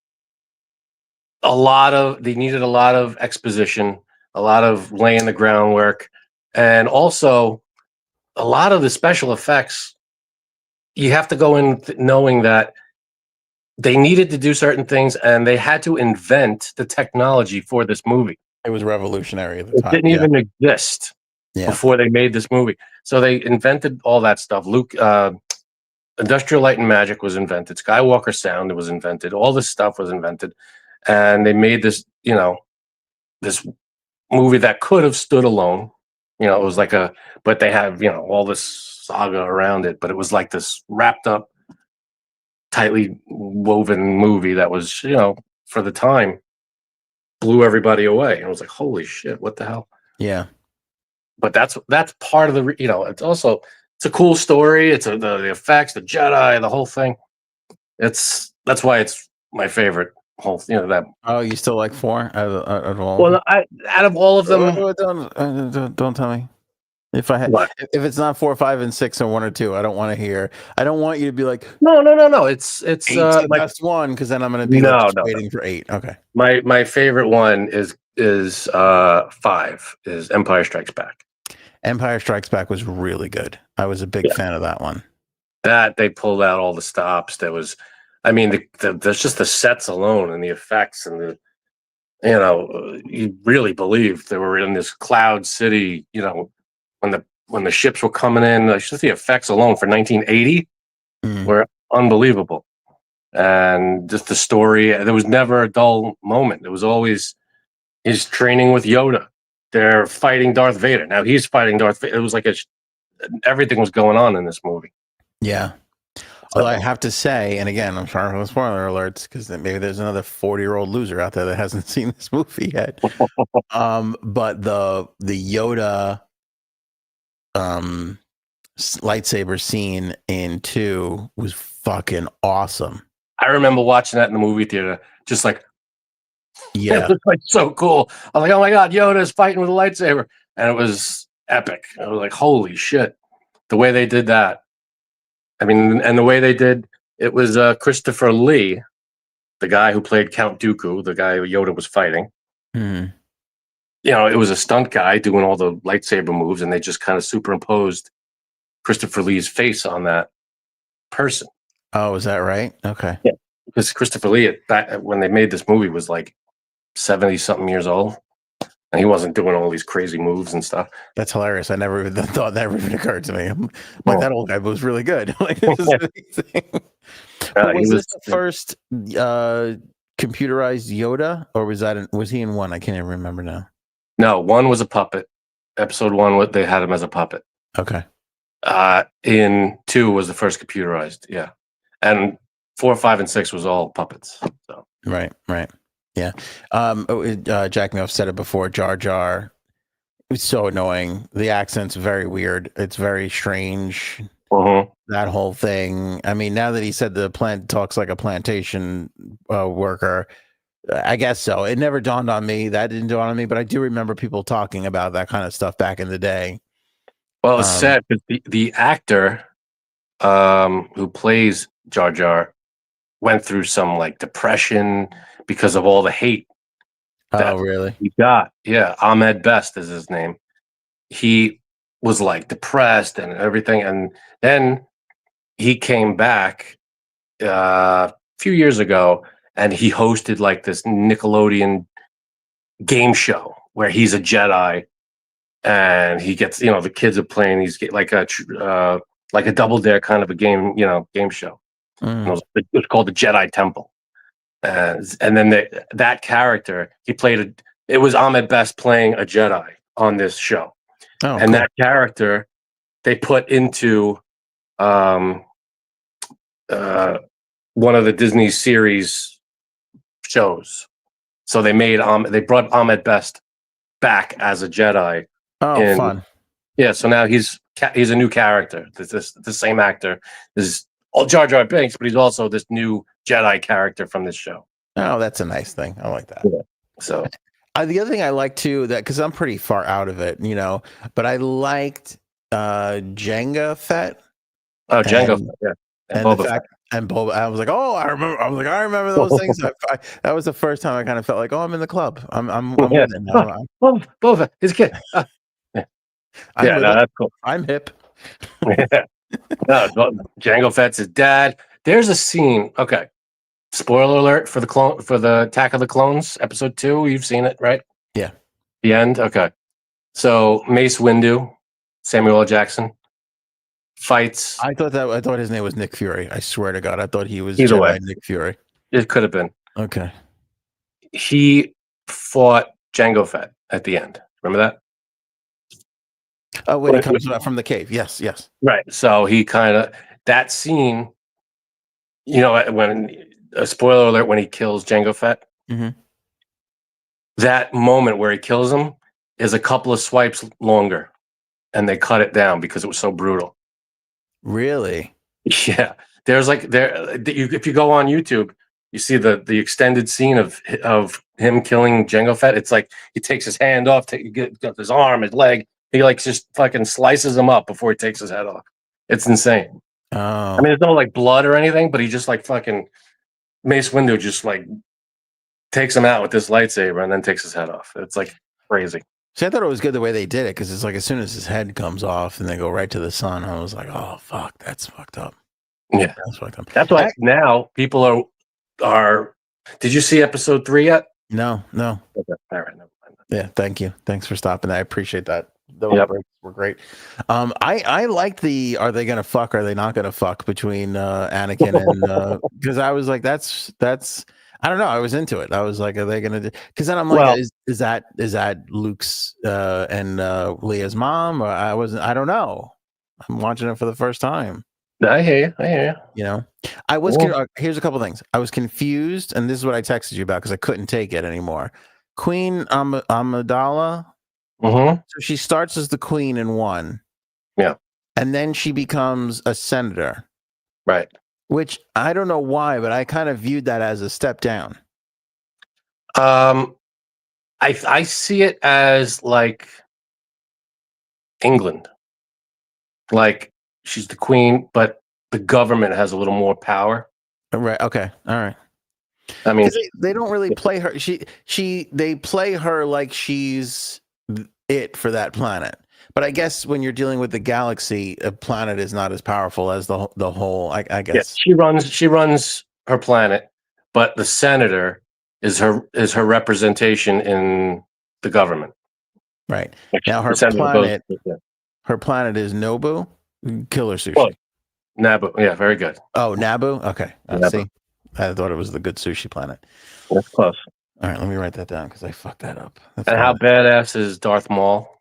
They needed a lot of exposition, a lot of laying the groundwork, and also a lot of the special effects. You have to go in knowing that they needed to do certain things and they had to invent the technology for this movie. It was revolutionary at the time. It didn't even exist before they made this movie. So they invented all that stuff. Industrial Light and Magic was invented. Skywalker Sound was invented. All this stuff was invented. And they made this, this movie that could have stood alone. It was like but they have, all this saga around it. But it was like this wrapped up, tightly woven movie that was, for the time, blew everybody away. And it was like, holy shit, what the hell? Yeah. But that's part of the, it's a cool story. It's the effects, the Jedi, the whole thing. That's why it's my favorite. Whole that. Oh, you still like 4 out of all? Well, out of all of them, don't tell me. If it's not 4, 5, and 6, and 1 or 2, I don't want to hear. I don't want you to be like, no. It's the best one, because then I'm going to be waiting for 8. Okay. My favorite one is 5 is Empire Strikes Back. Empire Strikes Back was really good. I was a big fan of that one. That they pulled out all the stops. There was. I mean, there's just the sets alone and the effects and you really believe they were in this cloud city. When the ships were coming in, just the effects alone for 1980 were unbelievable, and just the story. There was never a dull moment. There was always he's training with Yoda. They're fighting Darth Vader. Now he's fighting Darth Vader. It was like everything was going on in this movie. Yeah. Although I have to say, and again, I'm sorry for the spoiler alerts because maybe there's another 40-year-old loser out there that hasn't seen this movie yet. But the Yoda lightsaber scene in 2 was fucking awesome. I remember watching that in the movie theater, just like, Yeah, it was like so cool. I was like, oh my god, Yoda's fighting with a lightsaber, and it was epic. I was like, holy shit, the way they did that. I mean, and the way they did it was Christopher Lee, the guy who played Count Dooku, the guy Yoda was fighting. Mhm. You know, it was a stunt guy doing all the lightsaber moves, and they just kind of superimposed Christopher Lee's face on that person. Oh, is that right? Okay. Yeah, because Christopher Lee, when they made this movie, was like 70 something years old, and he wasn't doing all these crazy moves and stuff. That's hilarious. I never even thought that even occurred to me. I'm like, that old guy was really good. Like, this is amazing. But was this the first computerized Yoda, or was he in 1? I can't even remember now. No, 1 was a puppet. Episode 1, they had him as a puppet. Okay. In 2 was the first computerized, yeah, and 4, 5, and 6 was all puppets. So Right. Yeah. Jack Mills said it before. Jar Jar. It's so annoying. The accent's very weird. It's very strange. That whole thing. I mean, now that he said the plant talks like a plantation worker, I guess so. It never dawned on me. That didn't dawn on me, but I do remember people talking about that kind of stuff back in the day. Well, it's sad because the actor who plays Jar Jar went through some like depression because of all the hate. Oh, really? He got, yeah. Ahmed Best is his name. He was like depressed and everything, and then he came back a few years ago, and he hosted like this Nickelodeon game show where he's a Jedi, and he gets, the kids are playing. He's like a Double Dare kind of a game, game show. It was called the Jedi Temple. And then that character, it was Ahmed Best playing a Jedi on this show. Oh, and cool. That character they put into one of the Disney series shows. So they brought Ahmed Best back as a Jedi. Oh, fun. Yeah, so now he's a new character. The same actor is Jar Jar Binks, but he's also this new Jedi character from this show. Oh, that's a nice thing. I like that. Yeah. So the other thing I like too, that because I'm pretty far out of it, but I liked Jango Fett. Oh, Jango Fett, yeah. And Boba Fett. And Boba, I was like, I remember those things. That was the first time I kind of felt like, I'm in the club. I'm with it now. Boba, his kid. That's cool. I'm hip. Yeah. No, Jango Fett's his dad. There's a scene. Okay, spoiler alert for the Attack of the Clones, episode 2. You've seen it, right? Yeah. The end. Okay. So Mace Windu, Samuel L. Jackson, fights. I thought his name was Nick Fury. I swear to God, I thought he was Jedi Nick Fury. It could have been. Okay. He fought Jango Fett at the end. Remember that? Oh, when he comes out from the cave. Yes. Right. So he that scene, when a spoiler alert, when he kills Jango Fett, that moment where he kills him is a couple of swipes longer, and they cut it down because it was so brutal. Really? Yeah. There's if you go on YouTube, you see the extended scene of him killing Jango Fett. It's like he takes his hand off, got his arm, his leg. He just fucking slices him up before he takes his head off. It's insane. Oh. I mean, there's no blood or anything, but he just fucking Mace Windu just takes him out with this lightsaber and then takes his head off. It's crazy. See, I thought it was good the way they did it because it's as soon as his head comes off and they go right to the sun, I was like, oh fuck, that's fucked up. Yeah, that's fucked up. That's why now people are. Did you see episode 3 yet? No. Okay. All right, never mind. Yeah, thank you. Thanks for stopping. I appreciate that. Those breaks were great. I liked are they gonna fuck? Or are they not gonna fuck between Anakin and because I was like, that's I don't know. I was into it. I was like, are they gonna do? Because then I'm like, is that Luke's and Leia's mom? Or I don't know. I'm watching it for the first time. I hear you. I hear You know, I was. you. Here's a couple things. I was confused, and this is what I texted you about because I couldn't take it anymore. Queen Amidala. Mm-hmm. So she starts as the queen in one, Yeah. and then she becomes a senator. Right. Which I don't know why, but I kind of viewed that as a step down. Um, I see it as like England. Like she's the queen, but the government has a little more power. Right. Okay. All right. I mean, Because they don't really play her. They play her like she's it for that planet. But I guess when you're dealing with the galaxy, a planet is not as powerful as the whole. I yeah, guess. she runs her planet, but the senator is her representation in the government. Right. Like, Now the senator goes. Yeah. her planet is Nobu, killer Well, sushi. Naboo. Yeah, very good. Oh, Naboo. Okay. Naboo. See, I thought it was the good sushi planet. That's close. All right, let me write that down because I fucked that up. That's And fine. how badass is Darth Maul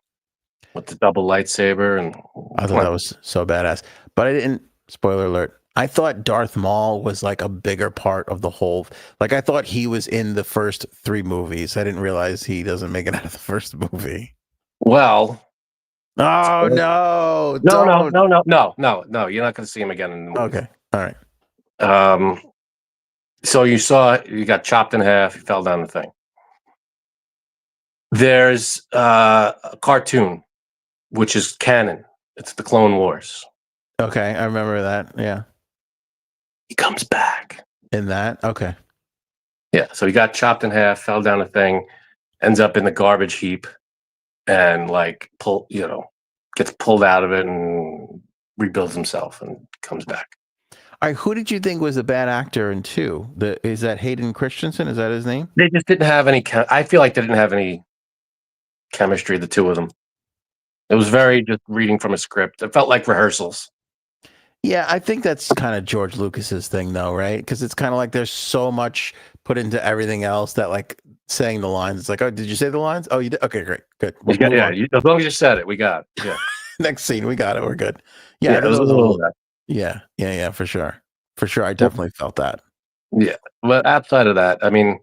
with the double lightsaber and I thought that was so badass. But I didn't, spoiler alert, I thought Darth Maul was like a bigger part of the whole. Like, I thought he was in the first 3 movies. I didn't realize he doesn't make it out of the first movie. well. Oh, no. No, no, Don't. no, no, no, no, no. You're not going to see him again in the movie. Okay. All right. So you got chopped in half. You fell down the thing. There's a cartoon, which is canon. It's the Clone Wars. Okay. I remember that. Yeah. He comes back. In that. Okay. Yeah. So he got chopped in half, fell down the thing, ends up in the garbage heap, and like gets pulled out of it and rebuilds himself and comes back. All right. Who did you think was a bad actor in 2? Is that Hayden Christensen? Is that his name? They just didn't have any. I feel like they didn't have any chemistry, the two of them. It was very just reading from a script. It felt like rehearsals. Yeah, I think that's kind of George Lucas's thing, though, right? Because it's kind of like there's so much put into everything else that, like, saying the lines. It's like, oh, did you say the lines? Oh, you did. Okay, great, good. We'll move on. As long as you said it, we got it. Yeah. Next scene, we got it. We're good. Yeah, Yeah, I it thought was that a was a little little. of that. Yeah, for sure. I definitely felt that. Yeah, but outside of that, I mean,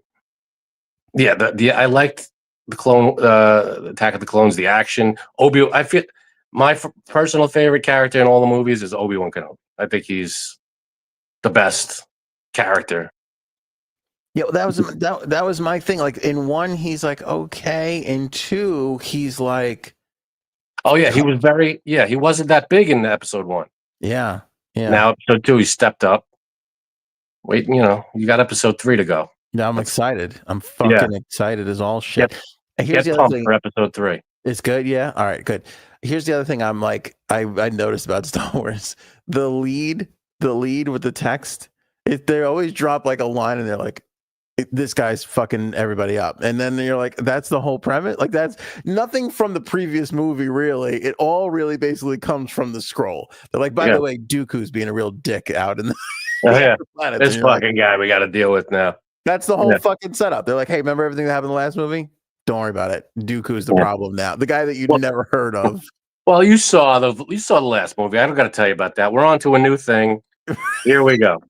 yeah, the I liked the Attack of the Clones, the action. I feel my personal favorite character in all the movies is Obi-Wan Kenobi. I think he's the best character. Yeah, that was my thing. Like in 1, he's like okay. In 2, he's like, Oh yeah, he wasn't that big in episode 1. yeah. Now episode 2, he stepped up. Wait, you got episode 3 to go. Now I'm excited. I'm fucking excited as all shit. And here's Get the other pumped thing. for episode 3. It's good, yeah. All right, good. Here's the other thing I'm like, I noticed about Star Wars. The lead with the text, they always drop like a line and they're like, this guy's fucking everybody up. And then you're like, that's the whole premise? Like that's nothing from the previous movie, really. It all really basically comes from the scroll. They're like, by the way, Dooku's being a real dick out in the planet. This fucking guy we got to deal with now. That's the whole fucking setup. They're like, hey, remember everything that happened in the last movie? Don't worry about it. Dooku's the problem now. The guy that you'd never heard of. Well, you saw the last movie. I don't got to tell you about that. We're on to a new thing. Here we go.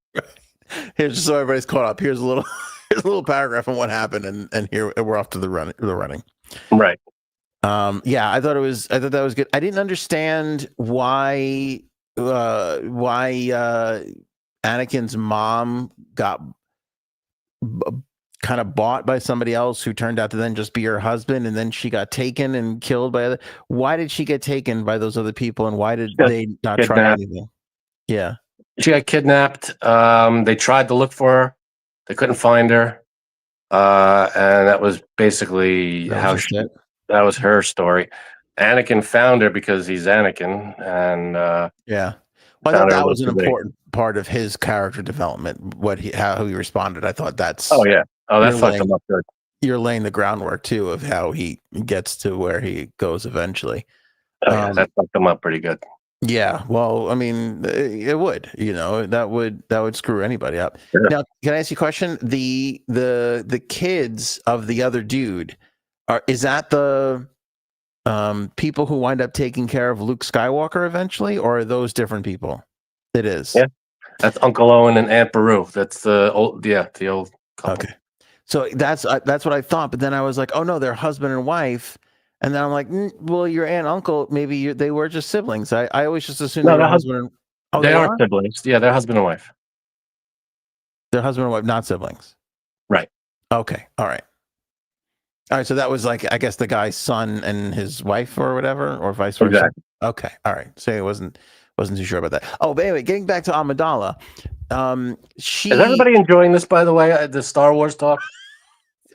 Here's just so everybody's caught up. Here's a little paragraph on what happened, and here we're off to the running. Right. Yeah, I thought that was good. I didn't understand why Anakin's mom got kind of bought by somebody else who turned out to then just be her husband, and then she got taken and killed by other. Why did she get taken by those other people, and why did they not try anything? Yeah, she got kidnapped. They tried to look for her, they couldn't find her, and that was basically that was her story. Anakin found her because he's Anakin, and yeah. Well, I thought that was an important part of his character development. How he responded. I thought that's. Oh yeah. Oh, that fucked him up good. You're laying the groundwork too of how he gets to where he goes eventually. Oh yeah, that fucked him up pretty good. Yeah. Well, I mean, it would. That would screw anybody up. Sure. Now, can I ask you a question? The kids of the other dude is that the people who wind up taking care of Luke Skywalker eventually, or are those different people? It is. Yeah. That's Uncle Owen and Aunt Beru. That's the old couple. Okay. So that's what I thought, but then I was like, oh no, they're husband and wife, and then I'm like, well, your aunt and uncle, maybe they were just siblings. I always just assumed No, they were husband and they are siblings. Yeah, they're husband and wife. they're husband and wife, not siblings. Right. Okay. All right. All right. So that was like, I guess the guy's son and his wife or whatever, or vice versa. Exactly. Okay. All right. So I wasn't too sure about that. Oh, but anyway, getting back to Amidala, Is everybody enjoying this, by the way? The Star Wars talk?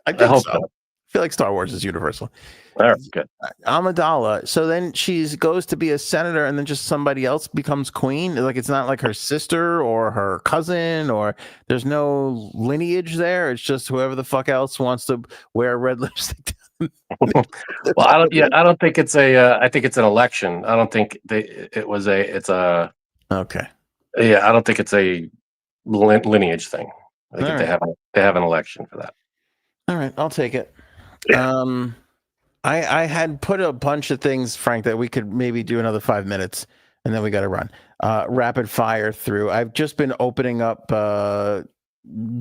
I think hope so. so. I feel like Star Wars is universal. All right, good. Amidala. So then she goes to be a senator, and then just somebody else becomes queen. Like it's not like her sister or her cousin, or there's no lineage there. It's just whoever the fuck else wants to wear red lipstick. Well, I don't. Yeah, I don't think it's a. I think it's an election. I don't think it's a. Okay. Yeah, I don't think it's a lineage thing. I think All they right. have an election for that. All right, I'll take it. Yeah. I had put a bunch of things, Frank, that we could maybe do another 5 minutes, and then we got to run. Rapid fire through. I've just been opening up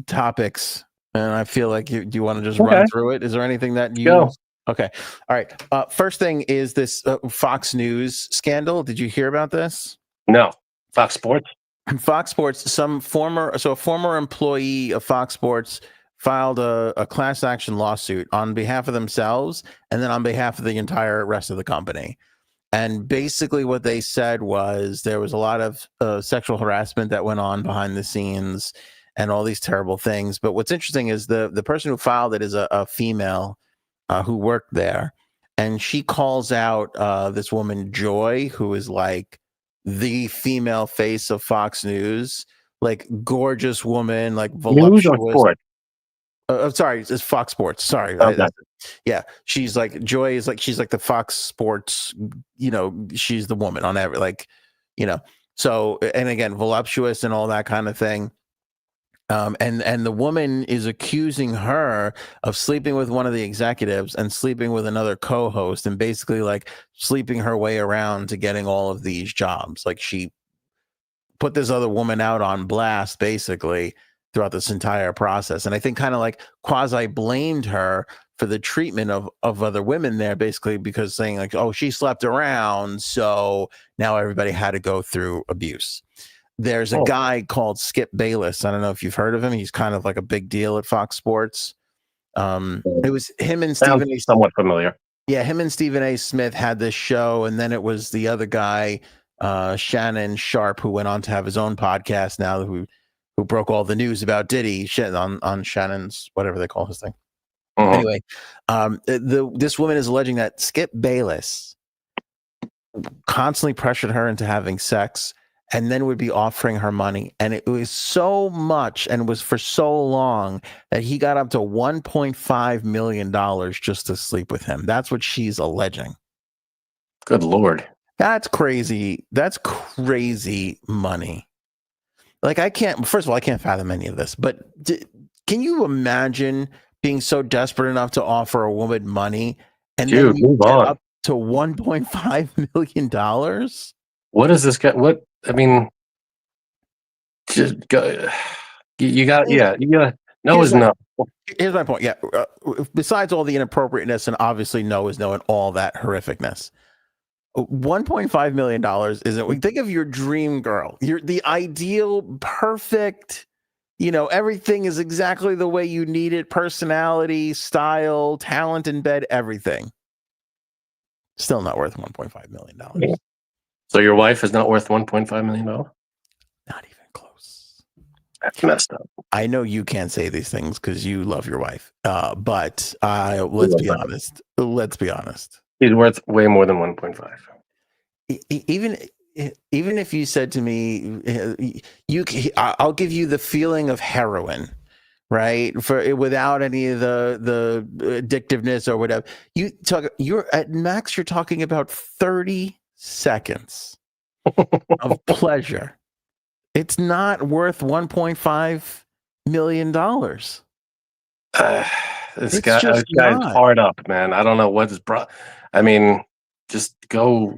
topics, and I feel like do you want to just run through it? Is there anything that you? Go. Okay. All right. First thing is this Fox News scandal. Did you hear about this? No. Fox Sports. Fox Sports. A former employee of Fox Sports filed a class action lawsuit on behalf of themselves and then on behalf of the entire rest of the company. And basically what they said was there was a lot of sexual harassment that went on behind the scenes and all these terrible things. But what's interesting is the person who filed it is a female who worked there. And she calls out this woman, Joy, who is like the female face of Fox News, like gorgeous woman, like voluptuous. News or sport? Sorry, it's Fox Sports. Sorry. Okay. Yeah. She's like, Joy is like, she's like the Fox Sports, she's the woman on every, so, and again, voluptuous and all that kind of thing. And the woman is accusing her of sleeping with one of the executives and sleeping with another co-host and basically like sleeping her way around to getting all of these jobs. Like she put this other woman out on blast basically throughout this entire process. And I think kind of like quasi blamed her for the treatment of other women there, basically because saying like, oh, she slept around, so now everybody had to go through abuse. There's a guy called Skip Bayless. I don't know if you've heard of him. He's kind of like a big deal at Fox Sports. It was him and Stephen A. Somewhat familiar. Yeah, him and Stephen A. Smith had this show, and then it was the other guy, Shannon Sharp, who went on to have his own podcast now, who broke all the news about Diddy on Shannon's, whatever they call his thing. Anyway, this woman is alleging that Skip Bayless constantly pressured her into having sex and then would be offering her money. And it was so much and was for so long that he got up to $1.5 million just to sleep with him. That's what she's alleging. Good Lord. That's crazy. That's crazy money. Like first of all, I can't fathom any of this, but can you imagine being so desperate enough to offer a woman money and then you get up to $1.5 million? What is this guy? What, I mean, just go, you got no is no. Here's my point. Yeah. Besides all the inappropriateness and obviously no is no and all that horrificness, $1.5 million isn't. Think of your dream girl. You're the ideal, perfect, everything is exactly the way you need it. Personality, style, talent in bed, everything. Still not worth $1.5 million. So your wife is not worth $1.5 million? Not even close. That's messed up. I know you can't say these things because you love your wife. But let's be honest. Let's be honest. He's worth way more than 1.5. Even if you said to me, I'll give you the feeling of heroin, right? Without any of the addictiveness or whatever. You're at max. You're talking about 30 seconds of pleasure. It's not worth $1.5 million. This guy's hard up, man. I don't know what is I mean, just go.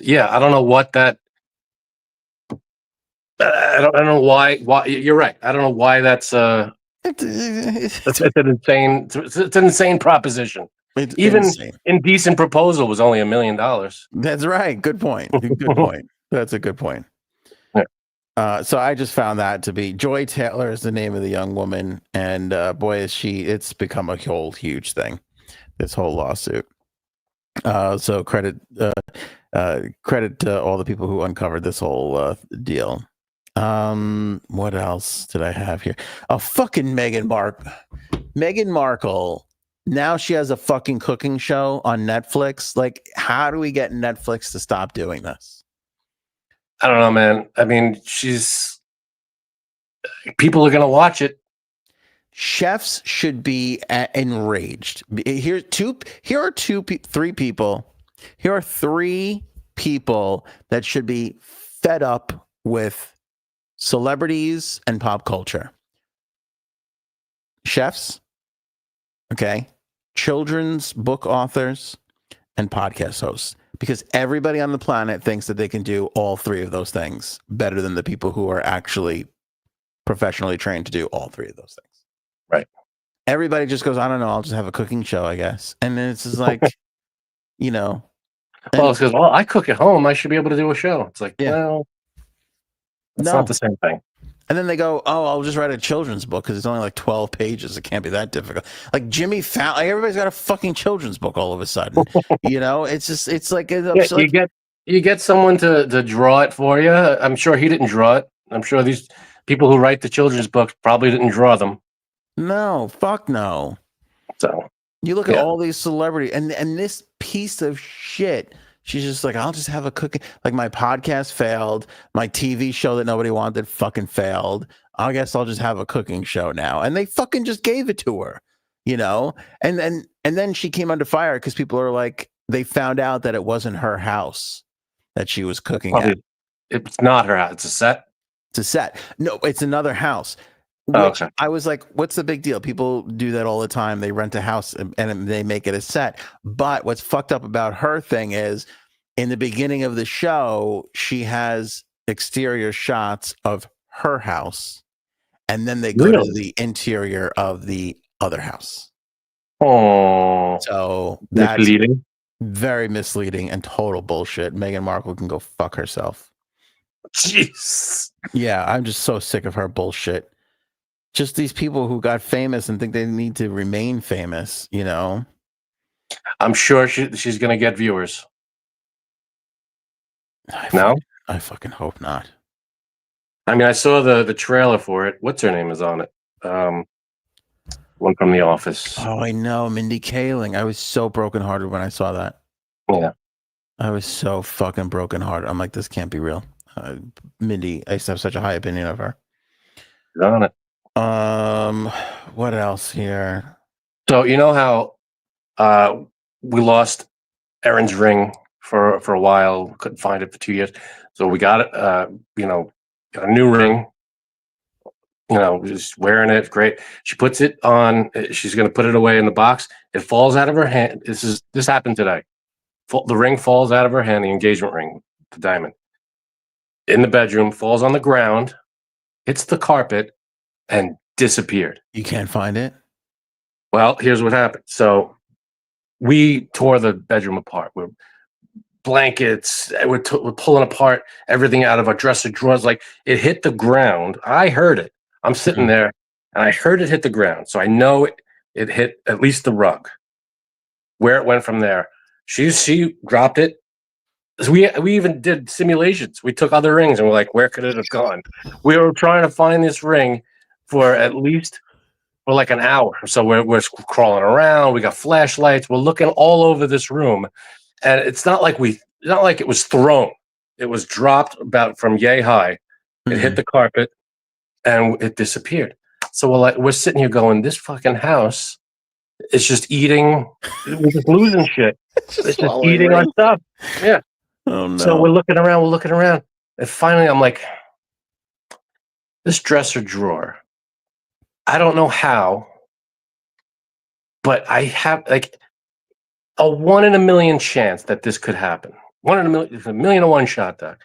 Yeah, I don't know what that. I don't know why. Why you're right. I don't know why that's it's an insane. It's an insane proposition. It's Even insane. Indecent Proposal was only $1 million. That's right. Good point. Good point. That's a good point. Yeah. So I just found that to be Joy Taylor is the name of the young woman, and boy, is she! It's become a whole huge thing. This whole lawsuit. So credit to all the people who uncovered this whole deal. What else did I have here? Oh, fucking Meghan Markle. Now she has a fucking cooking show on Netflix. Like, how do we get Netflix to stop doing this? I don't know, man. I mean, people are gonna watch it. Chefs should be enraged. Here are three people. Here are three people that should be fed up with celebrities and pop culture. Chefs, okay, children's book authors, and podcast hosts. Because everybody on the planet thinks that they can do all three of those things better than the people who are actually professionally trained to do all three of those things. Right. Everybody just goes, I don't know, I'll just have a cooking show, I guess. And then it's just like, you know. Well, it's because, I cook at home. I should be able to do a show. It's like, well, it's not the same thing. And then they go, oh, I'll just write a children's book because it's only like 12 pages. It can't be that difficult. Like Jimmy Fallon, like everybody's got a fucking children's book all of a sudden. It's just, it's like, you get someone to draw it for you. I'm sure he didn't draw it. I'm sure these people who write the children's books probably didn't draw them. No, fuck no. So you look at all these celebrities and this piece of shit. She's just like, I'll just have a cooking. Like my podcast failed. My TV show that nobody wanted fucking failed. I guess I'll just have a cooking show now. And they fucking just gave it to her, you know? And then she came under fire because people are like, they found out that it wasn't her house that she was cooking at. It's not her house. It's a set. It's a set. No, it's another house. Okay. I was like, what's the big deal? People do that all the time. They rent a house and they make it a set. But what's fucked up about her thing is in the beginning of the show, she has exterior shots of her house. And then they go to the interior of the other house. Oh, so that's misleading. Very misleading and total bullshit. Meghan Markle can go fuck herself. Jeez. Yeah, I'm just so sick of her bullshit. Just these people who got famous and think they need to remain famous, you know? I'm sure she's going to get viewers. I fucking hope not. I mean, I saw the trailer for it. What's her name is on it? One from The Office. Oh, I know. Mindy Kaling. I was so brokenhearted when I saw that. Yeah. I was so fucking brokenhearted. I'm like, this can't be real. Mindy, I used to have such a high opinion of her. She's on it. What else here? So you know how we lost Erin's ring for a while, couldn't find it for 2 years. So we got it, got a new ring, just wearing it. Great. She puts it on, she's going to put it away in the box. It falls out of her hand. This happened today. The ring falls out of her hand, the engagement ring, the diamond, in the bedroom, falls on the ground, hits the carpet, and disappeared. You can't find it? Well, here's what happened. So we tore the bedroom apart. We're blankets. We're pulling apart everything out of our dresser drawers. Like it hit the ground. I heard it. I'm sitting there and I heard it hit the ground. So I know it hit at least the rug. Where it went from there. She dropped it. So we even did simulations. We took other rings and we're like, where could it have gone? We were trying to find this ring for at least for like an hour. So we're crawling around. We got flashlights. We're looking all over this room. And it's not like it was thrown. It was dropped about from yay high. It hit the carpet and it disappeared. So we're sitting here going, this fucking house is just eating. We're just losing shit. It's just eating our stuff. Yeah. Oh no. So we're looking around. And finally I'm like, this dresser drawer, I don't know how, but I have like a 1 in a million chance that this could happen. 1 in a million, it's a 1,000,000 to 1 shot, Doc.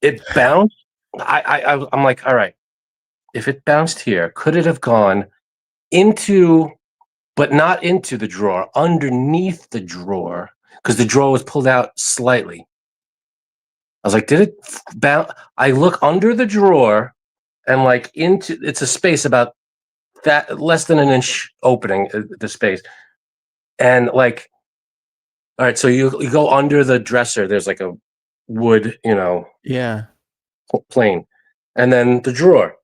It bounced I'm like, all right, if it bounced here, could it have gone into, but not into the drawer, underneath the drawer, because the drawer was pulled out slightly. I was like, did it bounce? I look under the drawer and like into, it's a space about that less than an inch opening, the space. And like, all right, so you go under the dresser, there's like a wood, Yeah. plane. And then the drawer.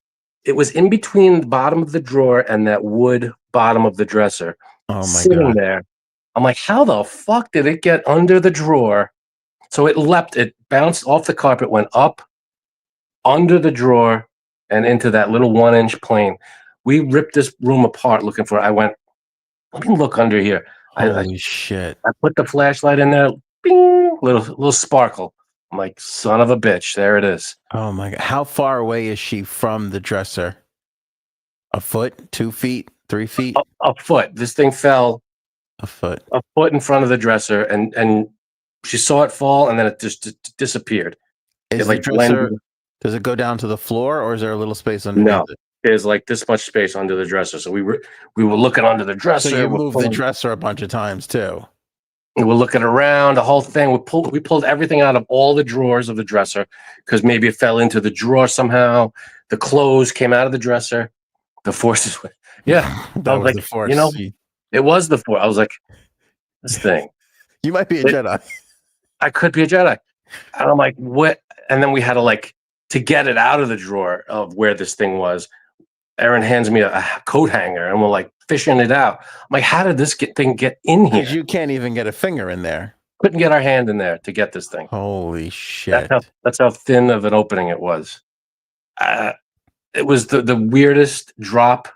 It was in between the bottom of the drawer and that wood bottom of the dresser, Oh my sitting God. there. I'm like, how the fuck did it get under the drawer? So it bounced off the carpet, went up under the drawer and into that little 1 inch plane. We ripped this room apart looking for it. I went, let me look under here. Holy shit. I put the flashlight in there, bing, little sparkle. I'm like, son of a bitch, there it is. Oh my God. How far away is she from the dresser? A foot, 2 feet, 3 feet? A foot. This thing fell A foot. a foot in front of the dresser, and she saw it fall, and then it just disappeared. Is It like the dresser, blended. does it go down to the floor or is there a little space underneath No, it? there's like this much space under the dresser. So we were looking under the So dresser. you moved the dresser a bunch of times too. We're looking around the whole thing. We pulled everything out of all the drawers of the dresser because maybe it fell into the drawer somehow. The clothes came out of the dresser. The forces, yeah. That was the force. It was the force. I was like, this thing. You might be a Jedi. I could be a Jedi. And I'm like, what? And then we had to get it out of the drawer of where this thing was. Aaron hands me a coat hanger and we're like fishing it out. I'm like, how did this thing get in here? Because you can't even get a finger in there. Couldn't get our hand in there to get this thing. Holy shit. That's how thin of an opening it was. It was the weirdest drop.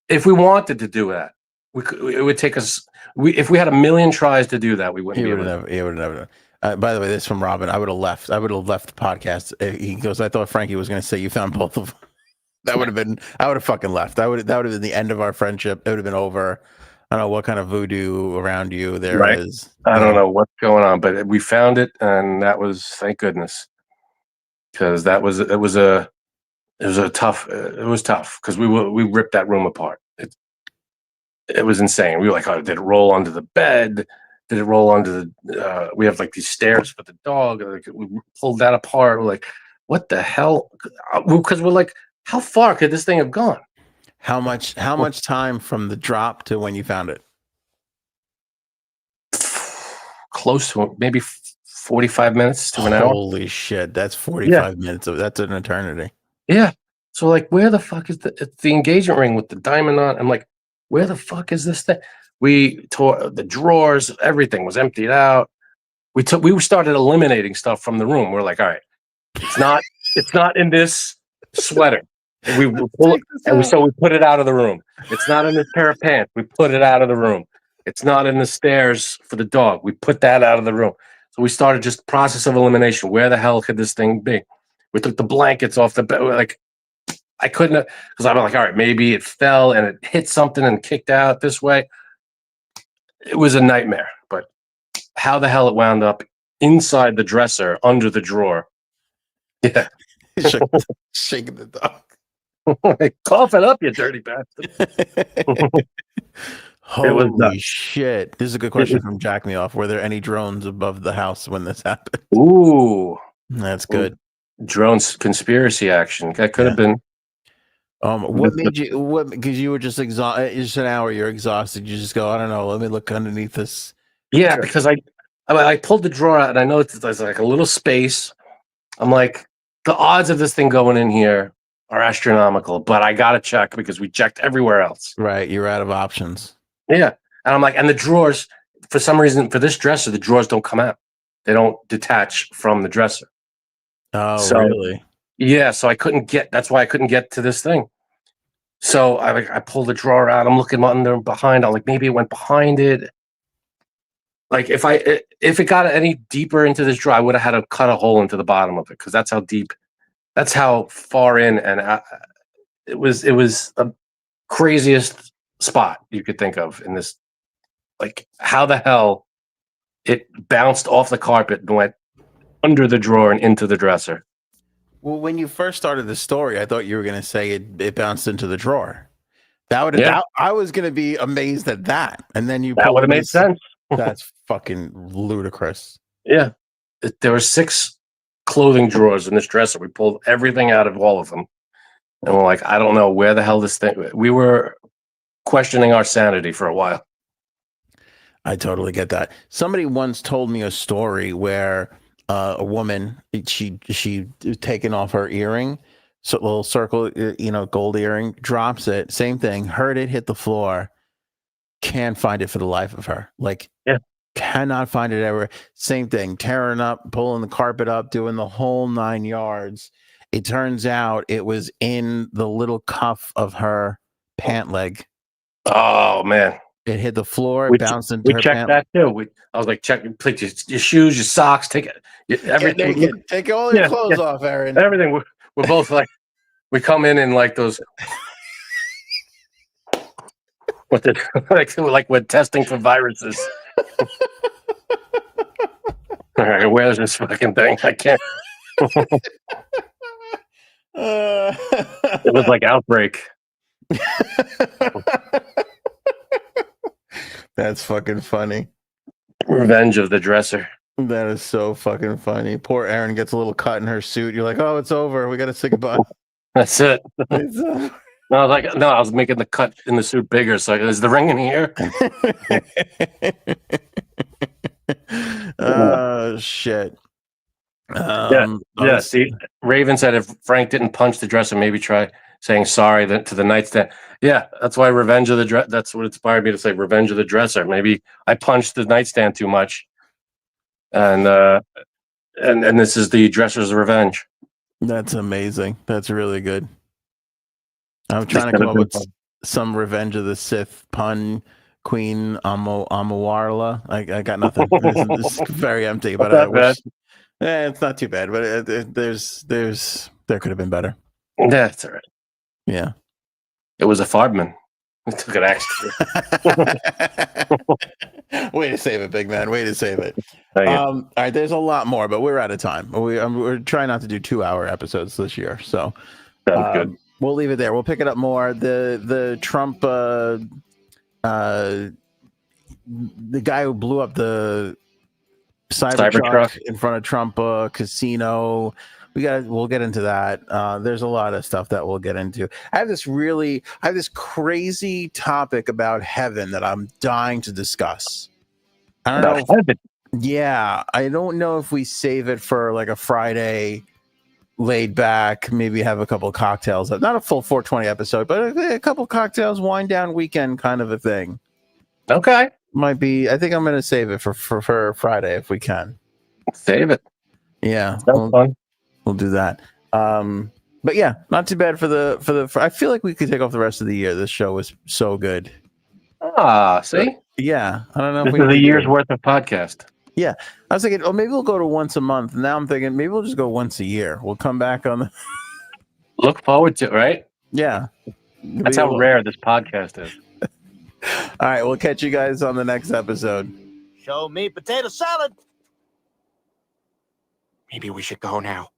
If we wanted to do that, it would take us. If we had a million tries to do that, we wouldn't be able to. He would have never. By the way, this is from Robin. I would have left. I would have left the podcast. He goes, I thought Frankie was going to say you found both of them. That would have been. I would have fucking left. That would have been the end of our friendship. It would have been over. I don't know what kind of voodoo around you there is. I don't know what's going on, but we found it, and that was, thank goodness, because it was tough because we ripped that room apart. It was insane. We were like, oh, did it roll onto the bed? Did it roll onto the? We have like these stairs for the dog. Like, we pulled that apart. We're like, what the hell? Because we're like, how far could this thing have gone? How much time from the drop to when you found it? Close to maybe 45 minutes to an hour. Holy shit, that's 45 minutes. That's an eternity. Yeah. So like, where the fuck is the engagement ring with the diamond on? I'm like, where the fuck is this thing? We tore the drawers. Everything was emptied out. We started eliminating stuff from the room. We're like, all right, it's not in this sweater. And we put it out of the room. It's not in this pair of pants. We put it out of the room. It's not in the stairs for the dog. We put that out of the room. So we started just process of elimination. Where the hell could this thing be? We took the blankets off the bed. Like, I couldn't, because I'm like, all right, maybe it fell and it hit something and kicked out this way. It was a nightmare, but how the hell it wound up inside the dresser under the drawer? Yeah, shaking the dog. Cough it up, you dirty bastard. Holy shit. This is a good question from Jack Me Off. Were there any drones above the house when this happened? Ooh. That's good. Drones conspiracy action. That could have been. What made you, because you were just exhausted, just an hour, you're exhausted. You just go, I don't know, let me look underneath this. Yeah, because I pulled the drawer out and I know there's like a little space. I'm like, the odds of this thing going in here are astronomical, but I got to check because we checked everywhere else. Right. You're out of options. Yeah. And I'm like, and the drawers, for some reason, for this dresser, the drawers don't come out. They don't detach from the dresser. Oh, really? Yeah. So that's why I couldn't get to this thing. So I pulled the drawer out. I'm looking under and behind. I'm like, maybe it went behind it. Like if it got any deeper into this drawer, I would have had to cut a hole into the bottom of it because that's how deep, that's how far in, and it was a craziest spot you could think of in this. Like, how the hell it bounced off the carpet and went under the drawer and into the dresser. Well, when you first started the story, I thought you were going to say it bounced into the drawer. Yeah. I was going to be amazed at that, and then you That would pulled have made this. sense. That's fucking ludicrous. Yeah. There were 6 clothing drawers in this dresser. We pulled everything out of all of them. And we're like, I don't know where the hell this thing. We were questioning our sanity for a while. I totally get that. Somebody once told me a story where a woman she taken off her earring, so little circle, gold earring, drops it. Same thing. Heard it hit the floor. Can't find it for the life of her. Like, Yeah. cannot find it ever. Same thing. Tearing up, pulling the carpet up, doing the whole 9 yards. It turns out it was in the little cuff of her pant leg. Oh man. It hit the floor, We bounced into we her checked pant. that too. I was like, check your shoes, your socks, take it, everything. Get naked. Take all your clothes off, Aaron. Everything. We're both like, we come in like those. What the like we're testing for viruses. All right, where's this fucking thing? I can't. It was like Outbreak. That's fucking funny. Revenge of the Dresser. That is so fucking funny. Poor Erin gets a little cut in her suit. You're like, oh, it's over. We got to say goodbye. That's it. It's over. No, I was like, no, I was making the cut in the suit bigger. So is the ring in here? Oh shit. Yeah. See, Raven said if Frank didn't punch the dresser, maybe try saying sorry to the nightstand. Yeah, that's why Revenge of the Dress. That's what inspired me to say Revenge of the Dresser. Maybe I punched the nightstand too much, and this is the dresser's revenge. That's amazing. That's really good. I'm trying to come up with some Revenge of the Sith pun. Queen Amuwarla. I got nothing. It's very empty, but I wish. It's not too bad, but there could have been better. Yeah, it's all right. Yeah, it was a Farbman. It took an axe. Way to save it, big man. Way to save it. All right, there's a lot more, but we're out of time. We're trying not to do 2-hour episodes this year, so good. We'll leave it there. We'll pick it up more. The Trump, the guy who blew up the Cybertruck in front of Trump casino. We'll get into that. There's a lot of stuff that we'll get into. I have this crazy topic about heaven that I'm dying to discuss. I don't know. Yeah, I don't know if we save it for like a Friday laid back, maybe have a couple of cocktails. Not a full 420 episode, but a couple of cocktails, wind down weekend kind of a thing. Okay. Might be. I think I'm going to save it for Friday if we can. Save it. Yeah. Fun. We'll do that. But yeah, not too bad for I feel like we could take off the rest of the year. This show was so good. See? Yeah. I don't know if we is a year's worth of podcast. Yeah. I was thinking, maybe we'll go to once a month. Now I'm thinking maybe we'll just go once a year. We'll come back on the look forward to it, right? Yeah. That's how rare this podcast is. All right, we'll catch you guys on the next episode. Show me potato salad. Maybe we should go now.